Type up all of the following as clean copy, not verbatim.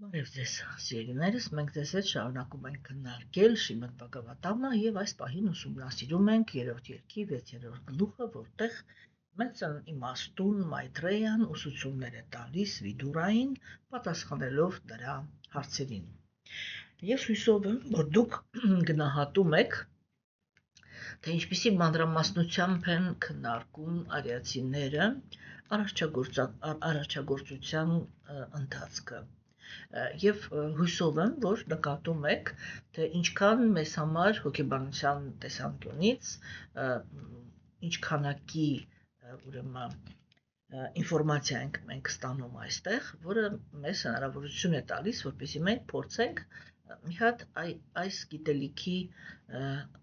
Բարև ձեզ, սիրելիներս, մենք ձեզ հետ շարունակում ենք քննարկել Շրիմադ Բհագավատամը եւ այս պահին ուսումնասիրում ենք 3-րդ երկի 6-րդ գլուխը, որտեղ մեծ իմաստուն Մայթրեյան ուսուցումներ է տալիս Վիդուրային, պատասխանելով նրա հարցերին։ Ես հույսով եմ, որ դուք գնահատում եք, թե ինչպիսի մանրամասնությամբ են քննարկում արիացիները արարչագործության ընթացքը։ Եվ հույսով եմ, որ նկատում եք, թե ինչքան մեզ համար հոգեբանության տեսանկյունից, ինչ քանակի ինֆորմացիա ենք մենք ստանում այստեղ, որը մեզ հնարավորություն է տալիս, որպեսզի մենք փորձենք մի հատ այս գիտելիքի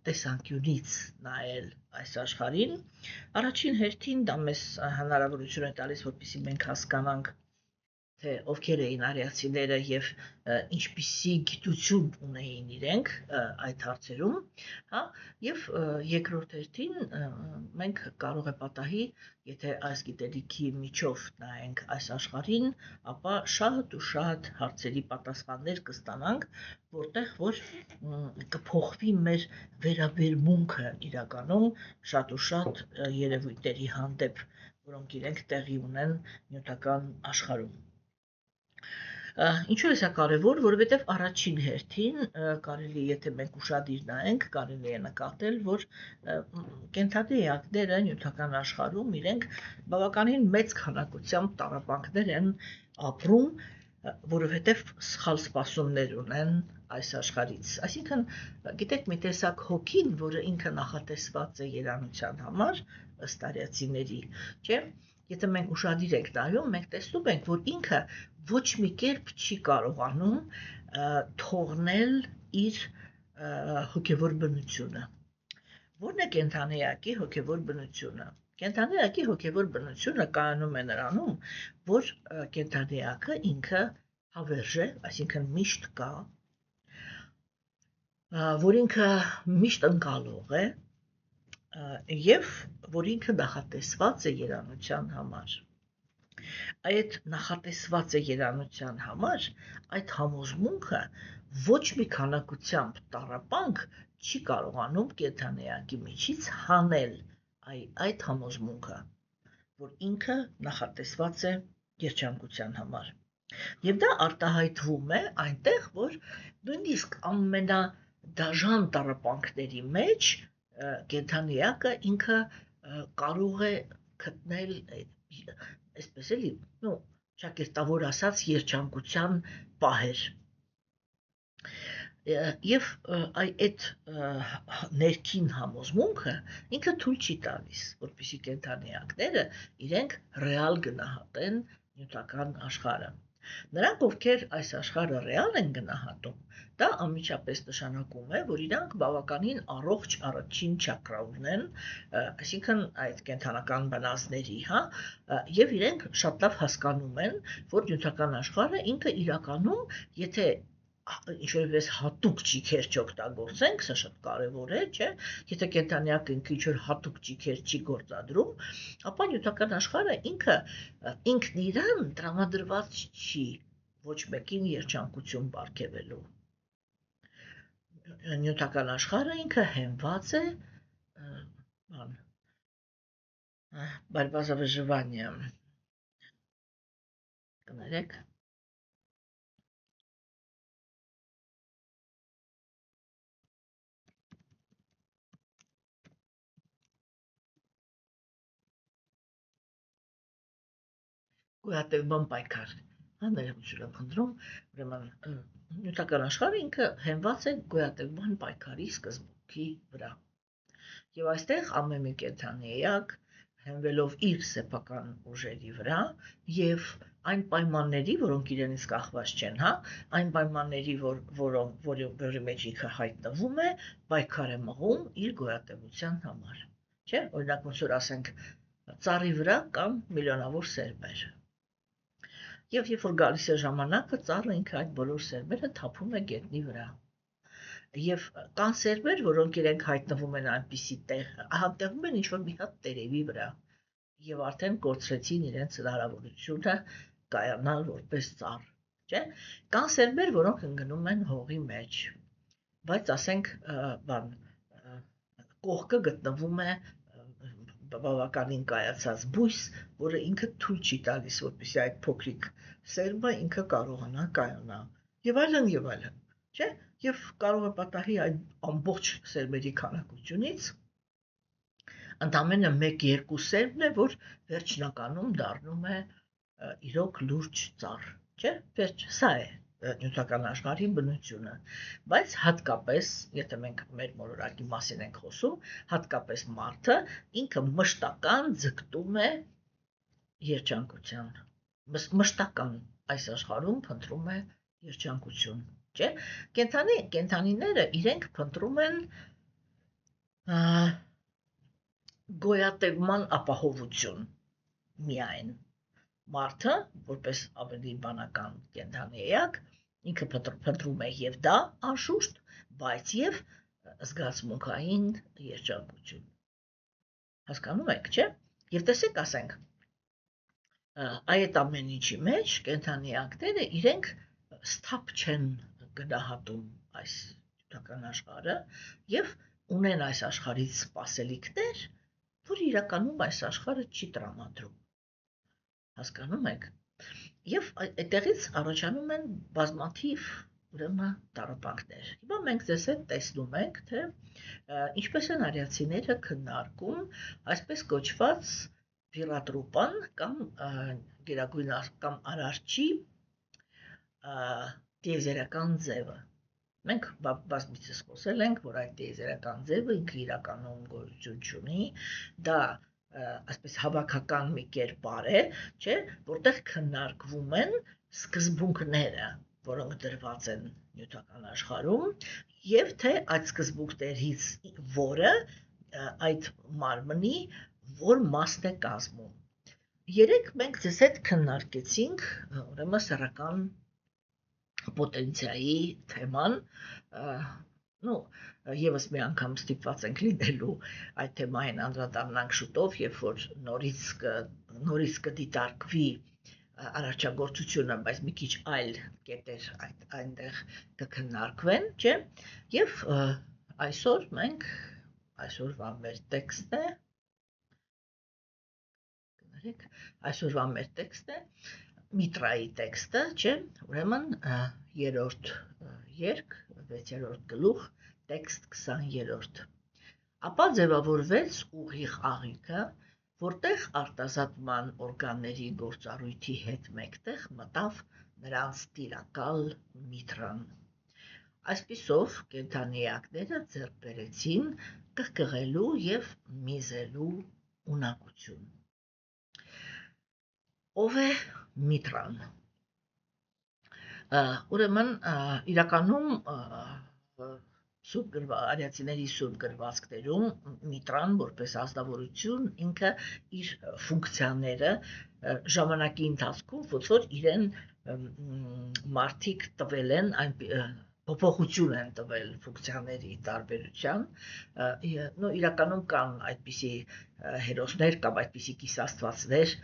տեսանկյունից նայել այս աշխարհին։ Առաջին հերթին դա մեզ հնարավորություն է տալիս, որպեսզի մենք հասկանանք, թե ովքեր էին արիացիները եւ ինչպիսի գիտություն ունեին իրենք այդ հարցերում, հա, եւ երկրորդ հերթին մենք կարող է պատահի, եթե այս գիտելիքի միջով նայենք այս աշխարհին, ապա շատ ու շատ հարցերի պատասխաններ կստանանք, որտեղ որ կփոխվի մեր վերաբերմունքը իրականում շատ ու շատ երևույթների հանդեպ, որոնք իրենք տեղի ունեն նյութական աշխարհում։ Ինչու է սա կարևոր, որովհետև առաջին հերթին կարելի, եթե մենք ուշադիր նայենք, կարելի է նկատել, որ կենդանի էակները նյութական աշխարհում իրենք բավականին մեծ քանակությամբ տառապանքներ են ապրում, որովհետև սխալ սպասումներ ունեն այս աշխարհից։ Այսինքն, գիտեք, մի տեսակ հոգին, որը ինքը նախատեսված է երանության համար, ըստ արիացիների, չէ՞։ Եթե մենք ուշադիր ենք նայում, մենք տեսնում ենք, որ ինքը ոչ մի կերպ չի կարողանում թողնել իր հոգևոր բնությունը։ Ո՞րն է կենդանի էակի հոգևոր բնությունը։ Կենդանի էակի հոգևոր բնությունը կայանում է նրանում, որ կենդանի էակը ինքը հավերժ է, այսինքն միշտ կա, որ ինքը միշտ ընկալող է եւ որ ինքը նախատեսված է երանության համար։ Այդ նախատեսված է երանության համար, այդ համոզմունքը ոչ մի քանակությամբ տառապանք չի կարողանում կենդանի էակի միջից հանել այդ համոզմունքը, որ ինքը նախատեսված է երջանկության համար։ Եվ դա արտահայտվում է այնտեղ, որ նույնիսկ ամենադաժան տառապանքների մեջ կենդանի էակը ինքը կարող է գտնել, այսպես էլի, ճակերտավոր ասած, երջանկության պահեր։ Եվ այդ ներքին համոզմունքը ինքը թույլ չի տալիս, որպեսզի կենդանի էակները իրենք ռեալ գնահատեն նյութական աշխարհը։ Նրանք, ովքեր այս աշխարհը ռեալ են գնահատում, դա անմիջապես նշանակում է, որ իրանք բավականին առողջ առաջին չակրա ունեն, այսինքն այդ կենդանական բնազդների, հա, եւ իրենք շատ լավ հասկանում են, որ նյութական աշխարհը ինքը իրականում, եթե ինչ-որ հատուկ ճիգեր չօգտագործենք, սա շատ կարևոր է, չէ՞, եթե կենդանի էակը ինքը ինչ-որ հատուկ ճիգեր չի գործադրում, ապա նյութական աշխարհը ինքն իրան տրամադրված չի ոչ մեկին երջանկություն պարգևելու։ Նյութական աշխարհը ինքը հենված է борьба за выживание, կներեք, գոյատևման պայքար, հա, ներողություն եմ խնդրում, ուրեմն նյութական աշխարհը ինքը հենված է գոյատևման պայքարի սկզբունքի վրա։ Եվ այստեղ ամեն մի կենդանի էակ, հենվելով իր սեփական ուժերի վրա եւ այն պայմանների, որոնք իրենից կախված չեն, հա, այն պայմանների, որի մեջ ինքը հայտնվում է, պայքար է մղում իր գոյատևության համար։ Չէ՞, օրինակ ոնց որ ասենք, ծառի վրա կան միլիոնավոր սերմեր։ Եվ երբ որ գալիս է ժամանակը, ծառը ինքը այդ բոլոր սերմերը թափում է գետնի վրա։ Եվ կան սերմեր, որոնք իրենք հայտնվում են այնպիսի տեղ, հանդեղում են ինչ-որ մի հատ տերևի վրա, եւ արդեն կորցրեցին իրենց հնարավորությունը կայանալ որպես ծառ։ չէ՞։ Կան սերմեր, որոնք ընկնում են հողի մեջ, բայց ասենք բան կողքը գտնվում է բավականին կայացած բույս, որը ինքը թույլ չի տալիս, որպեսզի այդ փոքրիկ սերմը ինքը կարողանա կայանալ, եւ այլն, չէ՞։ Եվ կարող է պատահի այդ ամբողջ սերմերի քանակությունից ընդամենը 1-2 սերմն է, որ վերջնականում դառնում է իրոք լուրջ ծառ, չէ՞։ Վերջ, սա է նյութական աշխարհի բնությունը, բայց հատկապես, եթե մենք մեր մոլորակի մասին ենք խոսում, հատկապես մարդը ինքը մշտական ձգտում է երջանկության, մշտական այս աշխարհում փնտրում է երջանկություն, չէ՞։ Կենդանիները իրենք փնտրում են գոյատևման ապահովություն միայն։ Մարդը, որպես ավելի բանական կենդանի էակ, ինքը փնտրում է եւ դա անշուշտ, բայց եւ զգացմունքային երջանկություն։ Հասկանում եք, չէ՞։ Եվ տեսեք, ասենք, այդ ամեն ինչի մեջ կենդանի էակները իրենք սթափ չեն գնահատում այս նյութական աշխարհը եւ ունեն այս աշխարհից սպասելիքներ, որ իրականում այս աշխարհը չի տրամադրում։ Հասկանում եք։ Եվ այդտեղից առաջանում են բազմաթիվ ուրեմն տառապանքներ։ Հիմա մենք ձեզ հետ տեսնում ենք, թե ինչպես են արիացիները քննարկում այսպես կոչված ֆիլատրոպան կամ գերագույն կամ արարչի տիեզերական ձևը։ Մենք բազմիցս խոսել ենք, որ այդ տիեզերական ձևը ինքը իրականում գոյություն չունի, դա այսպես հավաքական մի կերպար է, չէ, որտեղ քննարկվում են սկզբունքները, որոնք դրված են նյութական աշխարհում, եւ թե այդ սկզբունքներից որը այդ մարմնի որ մասն է կազմում։ Երեք մենք ձեզ հետ քննարկեցինք ուրեմն սեռական պոտենցիայի թեման, եւս մի անգամ ստիպված ենք լինելու այդ թեմային անդրադառնանք շուտով, երբ որ նորից կդիտարկվի արարչագործությունը, բայց մի քիչ այլ կետեր այնտեղ կքննարկվեն, չէ՞։ Եվ այսօրվա մեր տեքստը Միտրայի տեքստը, չէ՞, ուրեմն 3-րդ երգ, 6-րդ գլուխ, տեքստ 20-րդ։ Ապա ձևավորվեց ուղիղ աղիքը, որտեղ արտազատման օրգանների գործառույթի հետ մեկտեղ մտավ նրանց տիրակալ միտրան։ Այսպիսով կենդանի էակները ձեռք բերեցին կրկղելու եւ միզելու ունակություն։ Ով է միտրան։ Ուրեմն իրականում արիացիների սուրբ գրվածքներում միտրան որպես ազնվորություն ինքը իր ֆունկցիաները ժամանակի ընթացքում ոնց որ իրեն մարդիկ տվել են փոփոխություն են տվել ֆունկցիաների տարբերության, իրականում կան այդպիսի հերոսներ կամ այդպիսի կիսաստվածներ,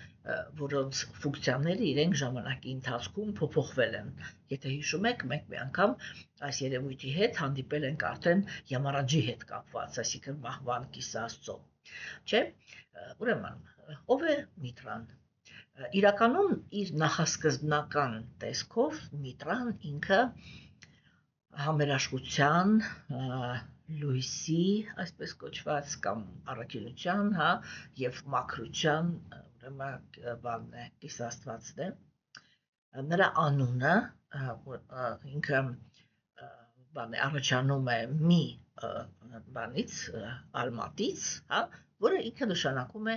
որոնց ֆունկցիաները իրենք ժամանակի ընթացքում փոփոխվել են։ Եթե հիշում եք, մենք մի անգամ այս երևույթի հետ հանդիպել ենք արդեն յամարաջի հետ կապված, այսինքն մահվան կիսաստծո, չէ՞։ Ուրեմն, ով է միտրան։ Իրականում իր նախասկզբնական տեսքով միտրան ինքը համերաշխության, լույսի, այսպես կոչված, կամ առաքինության, եւ մաքրության, ուրեմն բանն է, կիսաստվածն է։ Նրա անունը ինքը բան է, առաջանում է մի բանից, արմատից, որը ինքը նշանակում է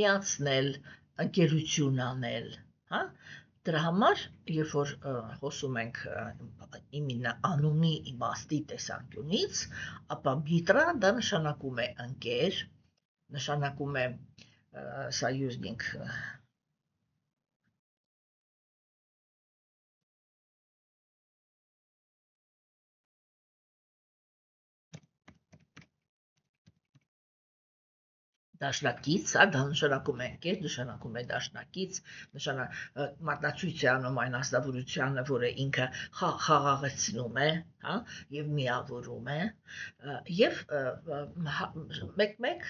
միացնել, ընկերություն անել, Դրա համար, երբ որ խոսում ենք անունի իմաստի տեսանկյունից, ապա միտրա դա նշանակում է ընկեր, նշանակում է союзник, Դաշնակից, դա նշանակում է ընկեր, նշանակում է դաշնակից, մատնացույց է անում այն ազնվորությանը, որը ինքը խաղաղեցնում է, հա, եւ միավորում է, եւ մեկ-մեկ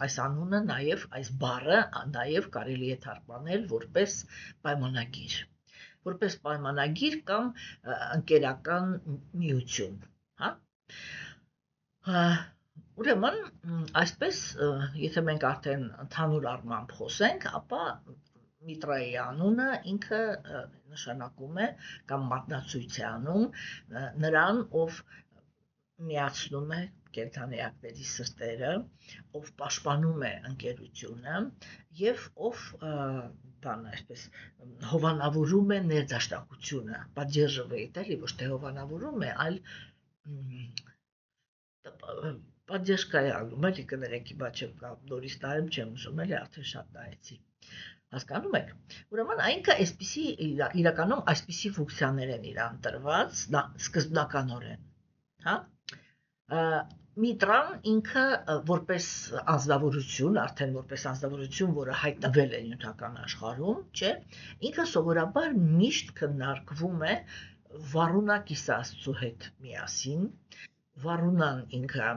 այս անունը նաեւ այս բառը նաեւ կարելի է թարգմանել որպես պայմանագիր, կամ ընկերական միություն, հա։ Ուրեմն, այսպես, եթե մենք արդեն ընդհանուր առմամբ խոսենք, ապա Միտրայի անունը ինքը նշանակում է կամ մատնացույց է անում նրան, ով միացնում է կենդանիակների սրտերը, ով պաշտպանում է ընկերությունը եւ ով այսպես հովանավորում է ներդաշնակությունը, поддерживает, էլի ոչ թե հովանավորում է, այլ պատժկայանում, էլի կներեք, հիմա չեմ նորից նայեմ, չեմ ուզում, էլի արդեն շատ նայեցի, հասկանում եք, ուրեմն այնքը այսպիսի, իրականում այսպիսի ֆունկցիաներ են իրան տրված, սկզբնականորեն, հա, Միտրան ինքը որպես անձնավորություն, արդեն որպես անձնավորություն, որը հայտնվել է նյութական աշխարհում, չէ, ինքը սովորաբար միշտ քննարկվում է Վարունա Կիսաստծու հետ միասին, Վարունան ինքը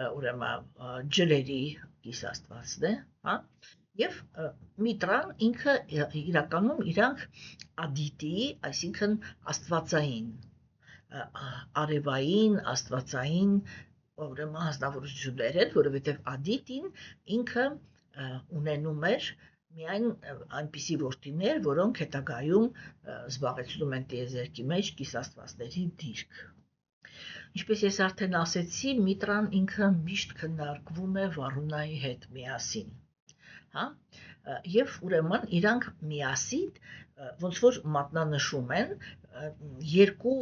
ուրեմն ջրերի կիսաստվածն է, հա, եւ Միտրան ինքը իրականում իրանք ադիտի, այսինքն աստվածային, արևային, աստվածային ուրեմն հանձնավորություններ են, որովհետև ադիտին ինքը ունենում էր միայն այնպիսի որդիներ, որոնք հետագայում զբաղեցնում են տիեզերքի մեջ կիսաստվածների դիրք։ Ինչպես ես արդեն ասեցի, Միտրան ինքը միշտ քննարկվում է Վարունայի հետ միասին, հա, եւ ուրեմն իրանք միասին ոնց որ մատնանշում են երկու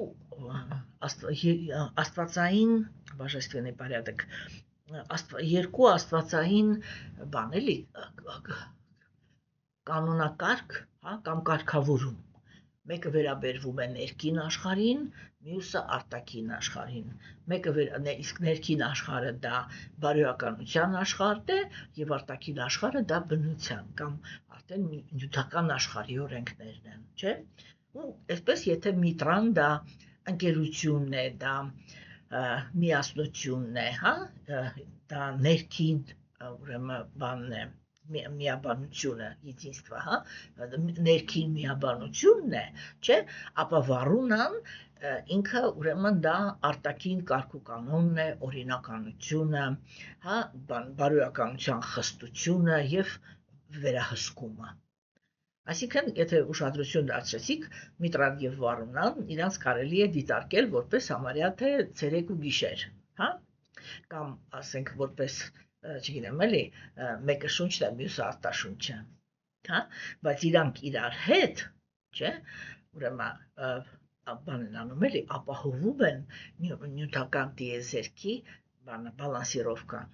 աստվածային բожественный порядок, երկու աստվածային բան էլի կանոնակարգ, հա, կամ կարգավորում, մեկը վերաբերվում է ներքին աշխարհին, մյուսը արտաքին աշխարհին, մեկը իսկ ներքին աշխարհը դա բարոյականության աշխարհն է եւ արտաքին աշխարհը դա բնության կամ արդեն նյութական աշխարհի օրենքներն են, չէ՞։ Ու այսպես եթե Միտրան դա ընկերությունն է, դա միասնությունն է, հա, դա ներքին ուրեմն բանն է, միաբանությունը, единство, հա, ներքին միաբանությունն է, չէ, ապա Վարունան ինքը ուրեմն դա արտաքին կարգուկանոնն է, օրինականությունը, հա, բարոյականության խստությունը եւ վերահսկումը։ Այսինքն, եթե ուշադրություն դարձրեցիք, Միտրան եւ Վարունան իրանց կարելի է դիտարկել որպես համարյա թե ցերեկ ու գիշեր, հա, կամ ասենք որպես, չգիտեմ, էլի, մեկը շունչն է, մյուսը արտաշունչը, հա, բայց իրանք իրար հետ, չէ, ուրեմն բան են անում, էլի, ապահովում են նյութական տիեզերքի բալանսիրովկան,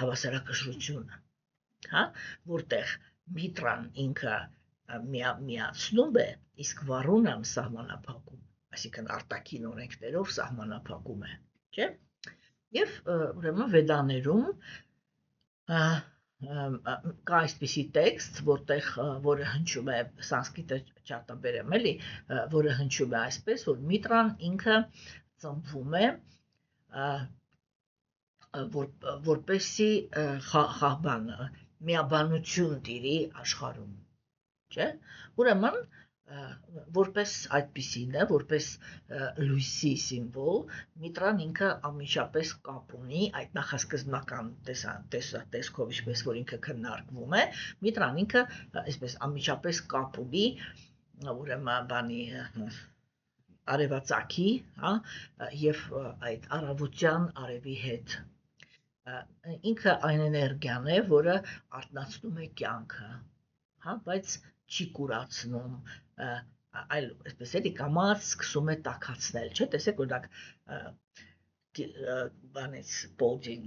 հավասարակշռությունը, հա, որտեղ Միտրան ինքը միացնում է, իսկ Վարունան սահմանափակում, այսինքն արտաքին օրենքներով սահմանափակում է, չէ, եւ ուրեմն վեդաներում կա այսպիսի տեքստ, որը հնչում է սանսկրիտը չարտաբերեմ, էլի, որը հնչում է այսպես, որ Միտրան ինքը ծնվում է որպեսի միաբանություն տիրի աշխարհում, չէ, ուրեմն որպես այդպիսին է, որպես լույսի սիմվոլ, Միտրան ինքը անմիջապես կապ ունի այդ նախասկզբնական տեսքով, ինչպես որ ինքը քննարկվում է, Միտրան ինքը այսպես անմիջապես կապ ունի, ուրեմն բանի արևածագի, հա, եւ այդ առավոտյան արևի հետ, ինքը այն էներգիան է, որը արթնացնում է կյանքը, հա, բայց չի կուրացնում, այլ այսպես էլի կամած սկսում է տաքացնել, չէ՞, տեսեք օրինակ բանից Պոլդին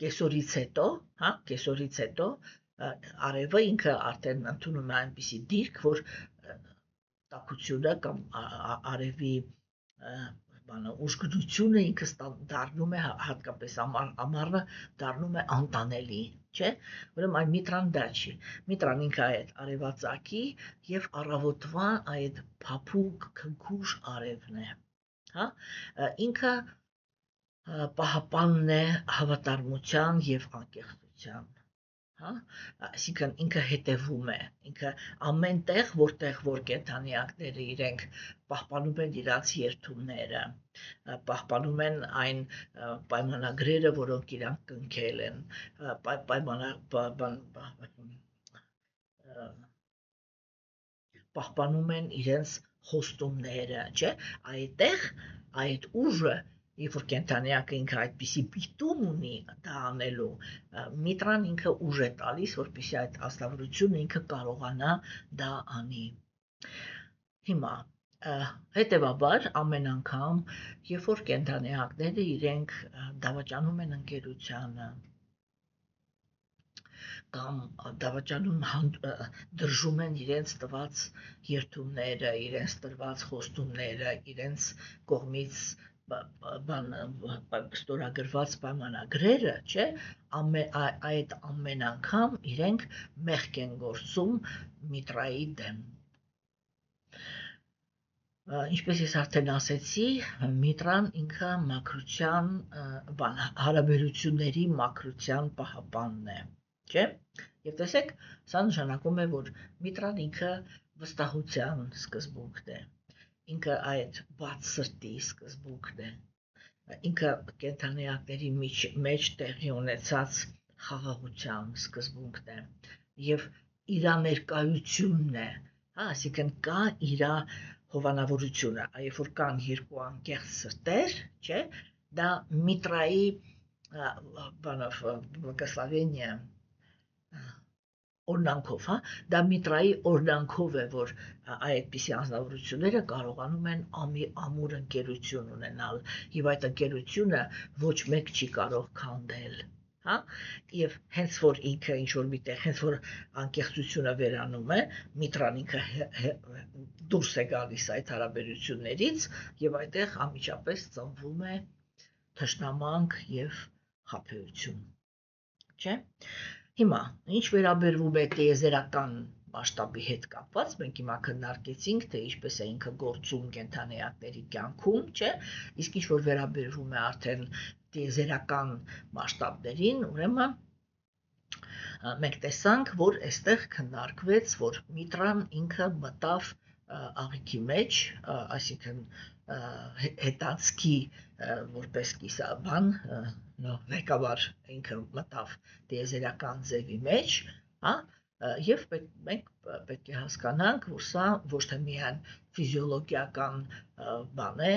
կեսօրից հետո, հա, կեսօրից հետո արևը ինքը արդեն ընդունում է այնպիսի դիրք, որ տաքությունը կամ արևի բանը ուժգնությունը ինքը դառնում է հատկապես ամառը դառնում է անտանելի, չէ՞։ Ուրեմն այն միտրան դա չի։ Միտրան ինքը այդ արևածագի եւ առավոտվա այդ փափուկ քնքուշ արևն է, հա։ Ինքը պահապանն է հավատարմության եւ անկեղծության, հա, այսինքն ինքը հետևում է, ինքը ամեն տեղ, որտեղ որ կենդանիակները իրենք պահպանում են իրաց երթումները, պահպանում են այն պայմանագրերը, որոնք իրանք կնքել են, պահպանում են իրենց խոստումները, չէ, այդտեղ այդ ուժը, երբ որ կենդանիակը ինքը այդպիսի պիտում ունի դա անելու, միտրան ինքը ուժ է տալիս, որպեսզի այդ աստավորությունը ինքը կարողանա դա անի։ Հիմա հետևաբար ամեն անգամ, երբ որ կենդանիակները իրենք դավաճանում են ընկերությանը կամ դավաճանում դրժում են իրենց տված երթումները, իրենց տրված խոստումները, իրենց կողմից ստորագրված պայմանագրերը, չէ, այդ ամեն անգամ իրենք մեղք են գործում միտրայի դեմ։ Ինչպես ես արդեն ասեցի, միտրան ինքը մաքրության, հարաբերությունների մաքրության պահապանն է, չէ։ Եվ տեսեք, սա նշանակում է, որ միտրան ինքը վստահության սկզբունքն է, ինքը այդ բաց սրտի սկզբունքն է, ինքը կենդանիակների մեջ տեղի ունեցած խաղաղության սկզբունքն է եւ իրա ներկայությունն է, հա, այսինքն կա իրա հովանավորությունը, երբ որ կան երկու անկեղծ սրտեր, չէ, դա միտրայի բանով благословение օրնանքով, հա, դա միտրայի օրնանքով է, որ այդպիսի անձնավորությունները կարողանում են ամուր ընկերություն ունենալ եւ այդ ընկերությունը ոչ մեկ չի կարող քանդել, հա, եւ հենց որ ինքը ինչ որ միտեղ, հենց որ անկեղծությունը վերանում է, միտրան ինքը դուրս է գալիս այդ հարաբերություններից եւ այդտեղ անմիջապես ծնվում է թշնամանք եւ խաբեություն, չէ։ Հիմա, ինչ վերաբերվում է տիեզերական մասշտաբի հետ կապված, մենք հիմա քննարկեցինք, թե ինչպես է ինքը գործում կենդանիակների կյանքում, չէ, իսկ ինչ որ վերաբերվում է արդեն տիեզերական մասշտաբներին, ուրեմն մենք տեսանք, որ այստեղ քննարկվեց, որ միտրան ինքը մտավ աղիքի մեջ, այսինքն հետանցքի որպես կիսաբան, ղեկավար ինքը մտավ տիեզերական ձևի մեջ, հա, եւ մենք պետք է հասկանանք, որ սա ոչ թե միայն ֆիզիոլոգիական բան է,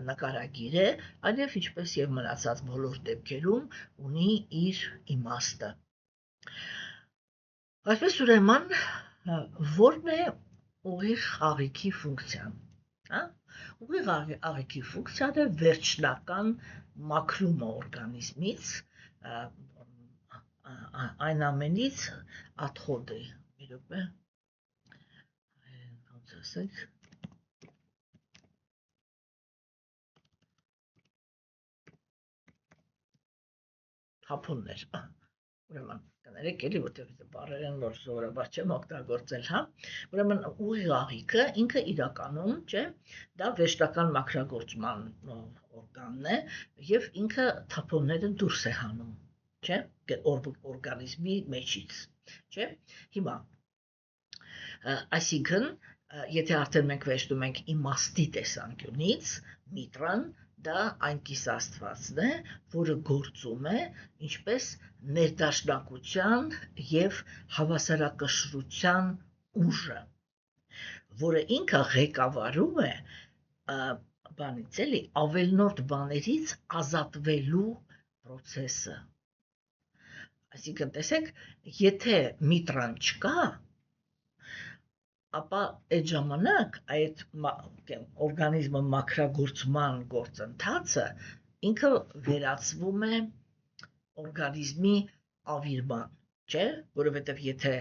նկարագիր է, այլև ինչպես եւ մնացած բոլոր դեպքերում ունի իր իմաստը։ Այսպես ուրեմն, որն է ուղիղ աղիքի ֆունկցիան, հա? Ուղիղ աղիքի ֆունկցիան է վերջնական մաքրումը օրգանիզմից, այն ամենից աթխոդի, մի րոպե, ոնց ասենք, հափոններ, ուրեմն կներեք էլի, որտեղ բառեր են, որ սովորաբար չեմ օգտագործել, հա, ուրեմն ուղիղ աղիքը ինքը իրականում, չէ, դա վերջնական մաքրագործման օրգանն է եւ ինքը թափոնները դուրս է հանում, չէ, օրգանիզմի մեջից, չէ։ Հիմա այսինքն, եթե արդեն մենք վերցնում ենք իմաստի տեսանկյունից, միտրան դա այն կիսաստվածն է, որը գործում է ինչպես ներդաշնակության եւ հավասարակշռության ուժը, որը ինքը ղեկավարում է բանից էլի ավելնորդ բաներից ազատվելու process-ը։ Այսինքն տեսեք, եթե միտրան չկա, ապա այդ ժամանակ այդ օրգանիզմը մաքրագործման գործընթացը ինքը վերածվում է օրգանիզմի ավիրման, չէ, որովհետև եթե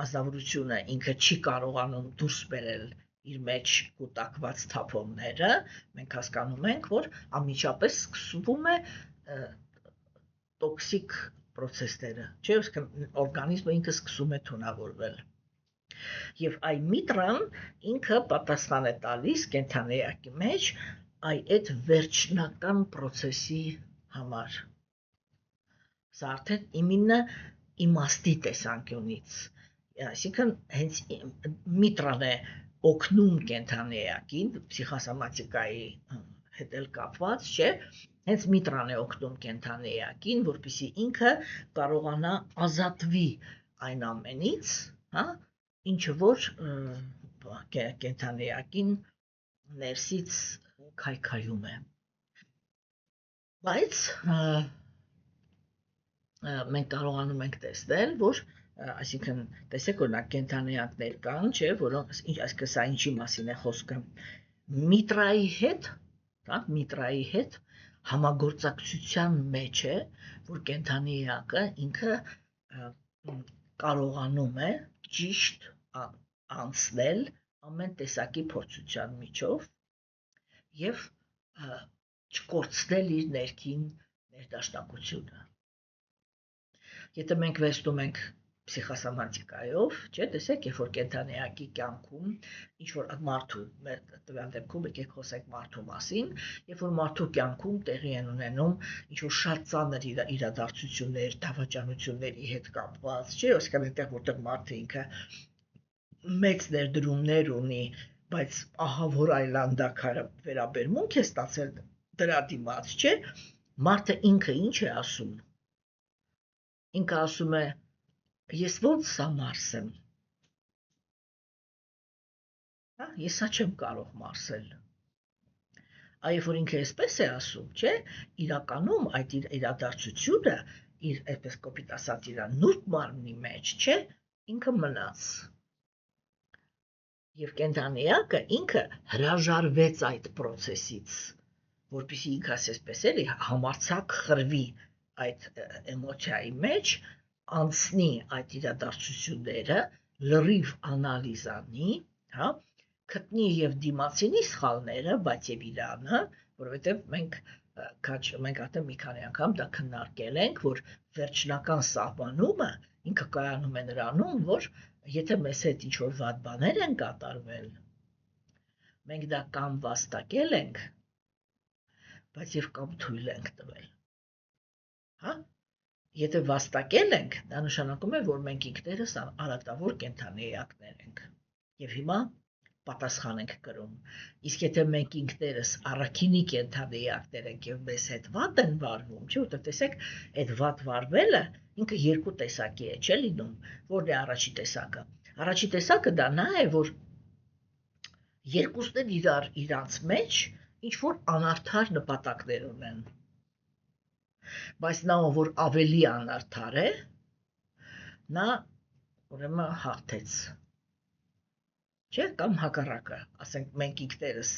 ազնվորությունը ինքը չի կարողանում դուրս բերել իր մեջ կուտակված թափոնները, մենք հասկանում ենք, որ անմիջապես սկսվում է տոքսիկ process-ները, չէ՞, օրգանիզմը ինքը սկսում է թունավորվել։ Եվ այ միտրան ինքը պատասխան է տալիս կենդանիակի մեջ այդ վերջնական process-ի համար։ Սա արդեն իմինը իմաստի տեսանկյունից, այսինքն հենց միտրան է օգնում կենդանիակին, փսիխոսոմատիկայի հետ էլ կապված, չէ, հենց միտրան է օգնում կենդանիակին, որպեսզի ինքը կարողանա ազատվի այն ամենից, հա, ինչը որ կենդանիակին ներսից քայքայում է։ Բայց մենք կարողանում ենք տեսնել, որ այսինքն տեսեք օրինակ կենդանիակներ կան, չէ, որոնք սա ինչի մասին է խոսքը, միտրայի հետ, հա, միտրայի հետ համագործակցության մեջ է, որ կենդանիակը ինքը կարողանում է ճիշտ անցնել ամեն տեսակի փորձության միջով եւ չկորցնել իր ներքին ներդաշնակությունը։ Եթե մենք վերցնում ենք փսիխոսոմատիկայով, չէ, տեսեք, երբ որ կենդանիակի կյանքում ինչ որ մարդու, մեր տվյալ դեպքում եկեք խոսենք մարդու մասին, երբ որ մարդու կյանքում տեղի են ունենում ինչ որ շատ ծանր իրադարձություններ, դավաճանությունների հետ կապված, չէ, այսինքն այնտեղ որտեղ մարդը ինքը մեծ ներդրումներ ունի, բայց ահա որ այլանդակ վերաբերմունք է ստացել դրա դիմաց, չէ, մարդը ինքը ինչ է ասում։ Ինքը ասում է, ես ոնց սա մարսեմ, հա, ես սա չեմ կարող մարսել։ Այբ որ ինքը այսպես է ասում, չէ, իրականում այդ իրադարձությունը իր այդպես կոպիտ ասած իր նուրբ մարմնի մեջ, չէ, ինքը մնաց։ Եվ կենդանիակը ինքը հրաժարվեց այդ process-ից, որպեսզի ինքը այսպես էլի համարձակ խրվի այդ էմոցիայի մեջ, անցնի այդ իրադարձությունները, լրիվ անալիզ անի, հա, գտնի եւ դիմացինի սխալները, բայց եւ իրանը, որովհետեւ մենք արդեն մի քանի անգամ դա քննարկել ենք, որ վերջնական սահմանումը ինքը կայանում է նրանում, որ եթե մեզ հետ ինչ որ վատ բաներ են կատարվել, մենք դա կամ վաստակել ենք, բայց եւ կամ թույլ ենք տվել։ Հա, եթե վաստակել ենք, դա նշանակում է, որ մենք ինքներս արատավոր կենդանիակներ ենք։ Եվ հիմա պատասխան ենք կրում։ Իսկ եթե մենք ինքներս առաքինի կենդանիակներ ենք եւ մեզ հետ վատ են վարվում, չէ՞, որտեղ տեսեք, այդ վատ վարվելը ինքը երկու տեսակի է, չէ՞ լինում։ Որն է առաջի տեսակը։ Առաջի տեսակը դա նա է, որ երկուսն էլ իրանց մեջ ինչ որ անարդար նպատակներ ունեն։ Բայց նա որ ավելի անարդար է, նա ուրեմն հաղթեց։ Չէ, կամ հակառակը, ասենք մենք ինքներս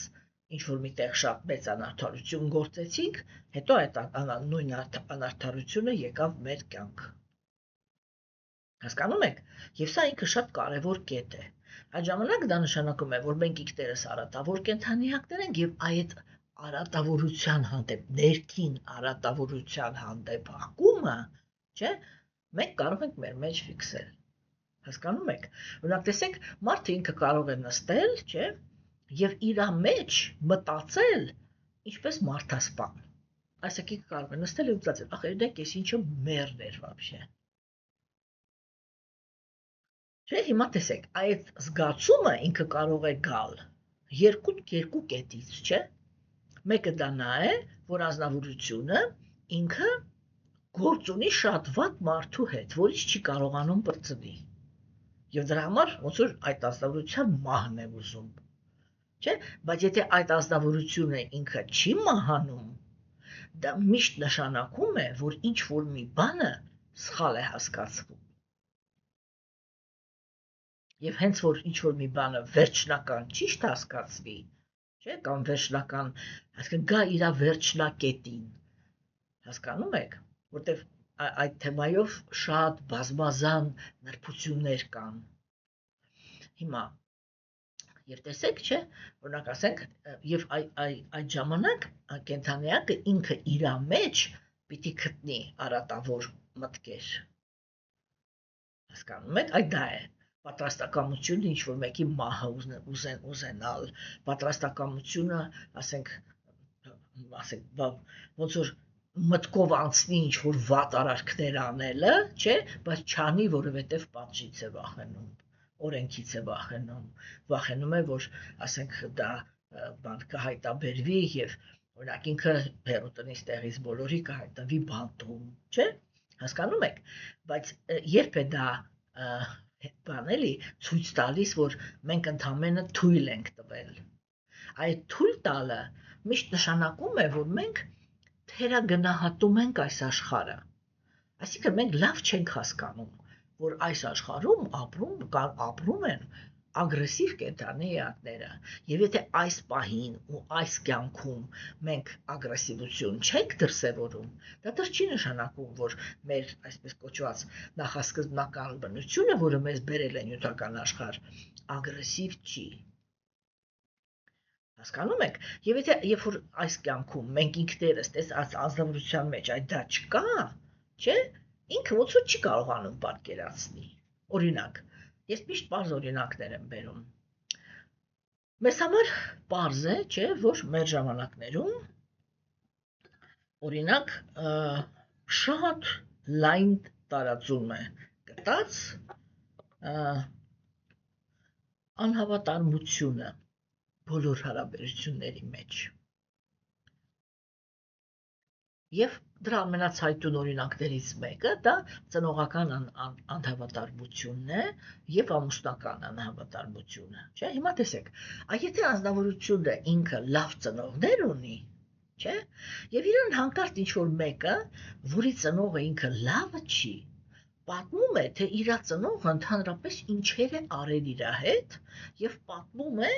ինչ որ միտեղ շատ մեծ անարդարություն գործեցինք, հետո այդ նույն անարդարությունը եկավ մեր կյանք։ Հասկանում եք։ Եվ սա ինքը շատ կարևոր կետ է։ Այդ ժամանակ դա նշանակում է, որ մենք ինքներս արատավոր կենդանիակներ ենք եւ այդ արատավորության հանդեպ, ներքին արատավորության հանդեպ հակումը, չէ, մենք կարող ենք մեր մեջ ֆիքսել։ Հասկանում եք։ Օրինակ տեսեք, մարդը ինքը կարող է նստել, չէ, եւ իր մեջ մտածել, ինչպես մարդասպան։ Այսինքն կարող է նստել եւ մտածել, ախ, երեք էս ինչը մերն էր вообще։ Չէ, հիմա տեսեք, այդ զգացումը ինքը կարող է գալ երկու կետից, չէ։ Մեկը դա նա է, որ ազնվորությունը ինքը գործ ունի շատ վատ մարդու հետ, որից չի կարողանում բրծվի։ Եվ դրա համար ոնց որ այդ ազնվորության մահն է ուզում։ Չէ, բայց եթե այդ ազնվորությունը ինքը չի մահանում, դա միշտ նշանակում է, որ ինչ որ մի բանը սխալ է հասկացվում։ Եվ հենց որ ինչ որ մի բանը վերջնական ճիշտ հասկացվի, չէ, կամ վերջնական, այսինքն գա իր վերջնակետին։ Հասկանում եք, որտեվ այդ թեմայով շատ բազմազան նրբություններ կան։ Հիմա Եվ տեսեք, չէ, օրինակ ասենք, եւ այդ ժամանակ կենթանիակը ինքը իր մեջ պիտի գտնի արատավոր մտքեր։ Հասկանում եք, այդ դա է պատրաստակամությունը, ինչ որ մեկի մահը ուզենալ, պատրաստակամությունը, ասենք, ոնց որ մտքով անցնի ինչ որ վատ արարքներ անելը, չէ, բայց չանի, որովհետև պատժից է վախենում, օրենքից է վախենում է, որ ասենք դա բան կհայտաբերվի եւ օրինակ ինքը հերոտնից տեղից բոլորի կհայտնվի բանտում, չէ, հասկանում եք, բայց երբ է դա բան էլի ցույց տալիս, որ մենք ընդամենը թույլ ենք տվել։ Այդ թույլ տալը միշտ նշանակում է, որ մենք թերագնահատում ենք այս աշխարհը։ Այսինքն մենք լավ չենք հասկանում, որ այս աշխարհում ապրում են ագրեսիվ կենդանի էակները, եւ եթե այս պահին ու այս կյանքում մենք ագրեսիվություն չենք դրսևորում, դա չի նշանակում, որ մեր այսպես կոչված նախասկզբնական բնությունը, որը մեզ բերել է նյութական աշխարհ, ագրեսիվ չի։ Հասկանում եք, եւ եթե երբ որ այս կյանքում մենք ինքներս տեսած ազնվորության մեջ այդ դա չկա, չէ, ինքը ոնց որ չի կարողանում պատկերացնի։ Օրինակ, ես միշտ պարզ օրինակներ եմ բերում։ Մեզ համար պարզ է, չէ, որ մեր ժամանակներում օրինակ շատ լայն տարածում է գտած անհավատարմությունը բոլոր հարաբերությունների մեջ։ Եվ դրա ամենացայտուն օրինակներից մեկը դա ծնողական անհավատարմությունն է եւ ամուսնական անհավատարմությունը, չէ՞։ Հիմա տեսեք, եթե անձնավորությունը ինքը լավ ծնողներ ունի, չէ՞, եւ իրեն հանկարծ ինչ որ մեկը, որի ծնողը ինքը լավը չի, պատմում է, թե իր ծնողը ընդհանրապես ինչեր է արել իր հետ եւ պատմում է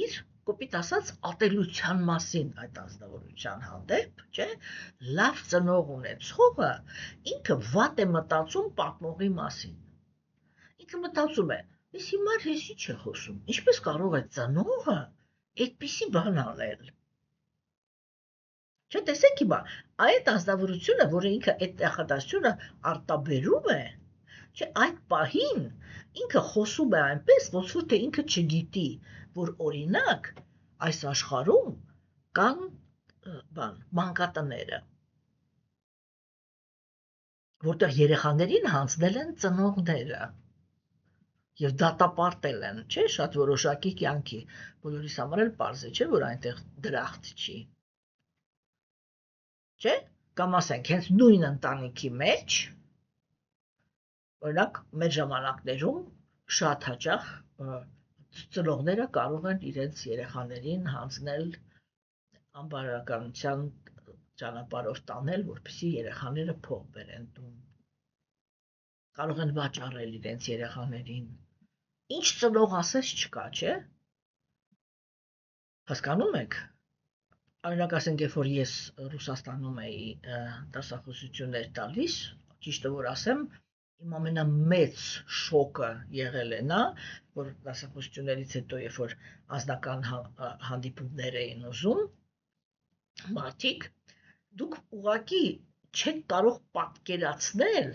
իր կոպիտ ասած ատելության մասին այդ անձնավորության հանդեպ, չէ, լավ ծնող ունեցողը ինքը վատ է մտածում պատմողի մասին։ Ինքը մտածում է, ես հիմար հեսի չէ խոսում, ինչպես կարող է ծնողը այդպիսի բան անել։ Չէ, տեսեք հիմա, այդ անձնավորությունը, որը ինքը այդ նախադասությունը արտաբերում է, չէ, այդ պահին ինքը խոսում է այնպես, ոնց որ թե ինքը չգիտի, որ օրինակ այս աշխարհում կան մանկատները, որտեղ երեխաներին հանձնել են ծնողները եւ դատապարտել են, չէ, շատ որոշակի կյանքի, բոլորիս համար էլ պարզ է, չէ, որ այնտեղ դրախտ չի։ Չէ, կամ ասենք, հենց նույն ընտանիքի մեջ, օրինակ, մեր ժամանակներում շատ հաճախ ծնողները կարող են իրենց երեխաներին հանձնել անբարոյականության ճանապարհով տանել, որպեսզի երեխաները փող բերեն տուն։ Կարող են վաճառել իրենց երեխաներին։ Ինչ ծնող ասես չկա, չէ՞։ Հասկանում եք։ Օրինակ ասենք, երբ որ ես Ռուսաստանում էի դասախոսություններ տալիս, ճիշտը որ ասեմ, իմ ամենամեծ շոկը եղել է նա, որ դասախոսություններից հետո, երբ որ անձնական հանդիպումներ էին ուզում, մարդիկ, դուք ուղղակի չեք կարող պատկերացնել,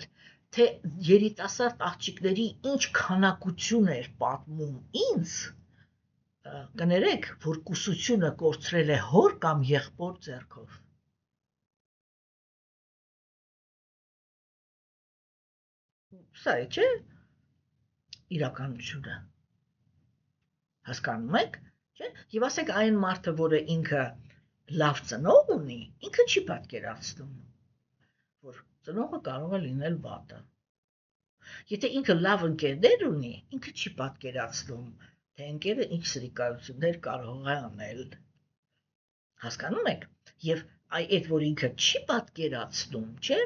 թե երիտասարդ աղջիկների ինչ քանակություն էր պատմում ինձ, կներեք, որ կուսությունը կորցրել է հոր կամ եղբոր ձեռքով։ Սա է, չէ, իրականությունը։ Հասկանում եք, չէ, եւ ասեք այն մարդը, որը ինքը լավ ծնող ունի, ինքը չի պատկերացնում, որ ծնողը կարող է լինել վատը։ Եթե ինքը լավ ընկերներ ունի, ինքը չի պատկերացնում, թե ընկերը ինչ սրիկայություններ կարող է անել։ Հասկանում եք, եւ այդ որ ինքը չի պատկերացնում, չէ,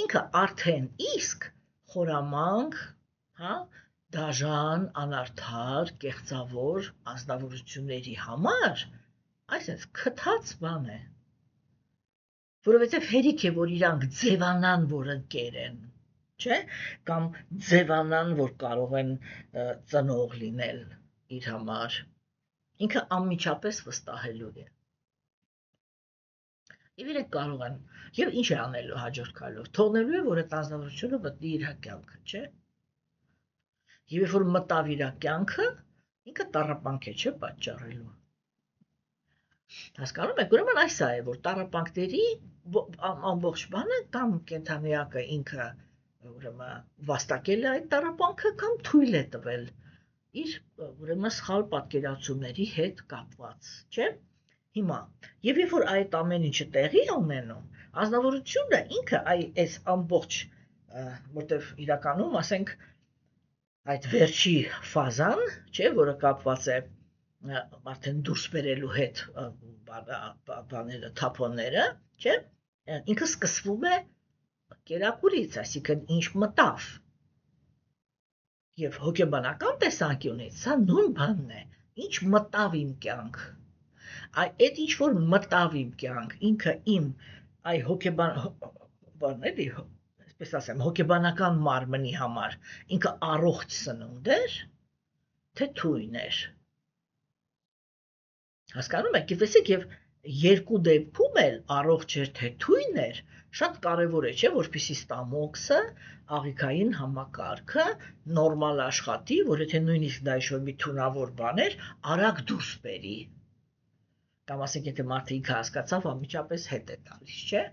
ինքը արդեն իսկ խորամանկ, հա, դաժան, անարդար, կեղծավոր անձնավորությունների համար այսպես քթած բան է, որովհետև հերիք է, որ իրանք ձևանան, որ ընկեր են, չէ, կամ ձևանան, որ կարող են ծնող լինել իր համար, ինքը անմիջապես վստահելու է։ Եվ իրենք կարող են, եւ ինչ է անելու հաջորդ քայլով, թողնելու է, որ այդ անձնավորությունը մտնի իր կյանքը, չէ։ Եվ երբ որ մտավ իր կյանքը, ինքը տառապանք է, չէ, պատճառելու։ Հասկանում եք, ուրեմն այս է, որ տառապանքների ամբողջ բանը կամ կենդանիակը ինքը ուրեմն վաստակել է այդ տառապանքը կամ թույլ է տվել իր ուրեմն սխալ պատկերացումների հետ կապված, չէ։ Հիմա, եւ երբ որ այդ ամեն ինչը տեղի ունենում, ազնվորությունը ինքը այս ամբողջ, որտեվ իրականում, ասենք, այդ վերջի ֆազան, չէ, որը կապված է արդեն դուրս բերելու հետ բաները, թափոնները, չէ, ինքը սկսվում է կերակուրից, այսինքն ինչ մտավ։ Եվ հոգեբանական տեսանկյունից սա նույն բանն է, ինչ մտավ իմ կյանք։ Այդ ինչ որ մտավ իմ կյանք, ինքը իմ այ հոգեբան էլի, այսպես ասեմ, հոգեբանական մարմնի համար ինքը առողջ սնունդ էր, թե թույն էր։ Հասկանում եք, եւ երկու դեպքում էլ առողջ էր թե թույն էր, շատ կարևոր է, չէ, որպեսզի ստամոքսը, աղիքային համակարգը նորմալ աշխատի, որ եթե նույնիսկ դա ինչ-որ մի թունավոր բան էր, արագ դուրս բերի։ Կամ ասենք, եթե մարդը ինքը հասկացավ, անմիջապես հետ է տալիս, չէ։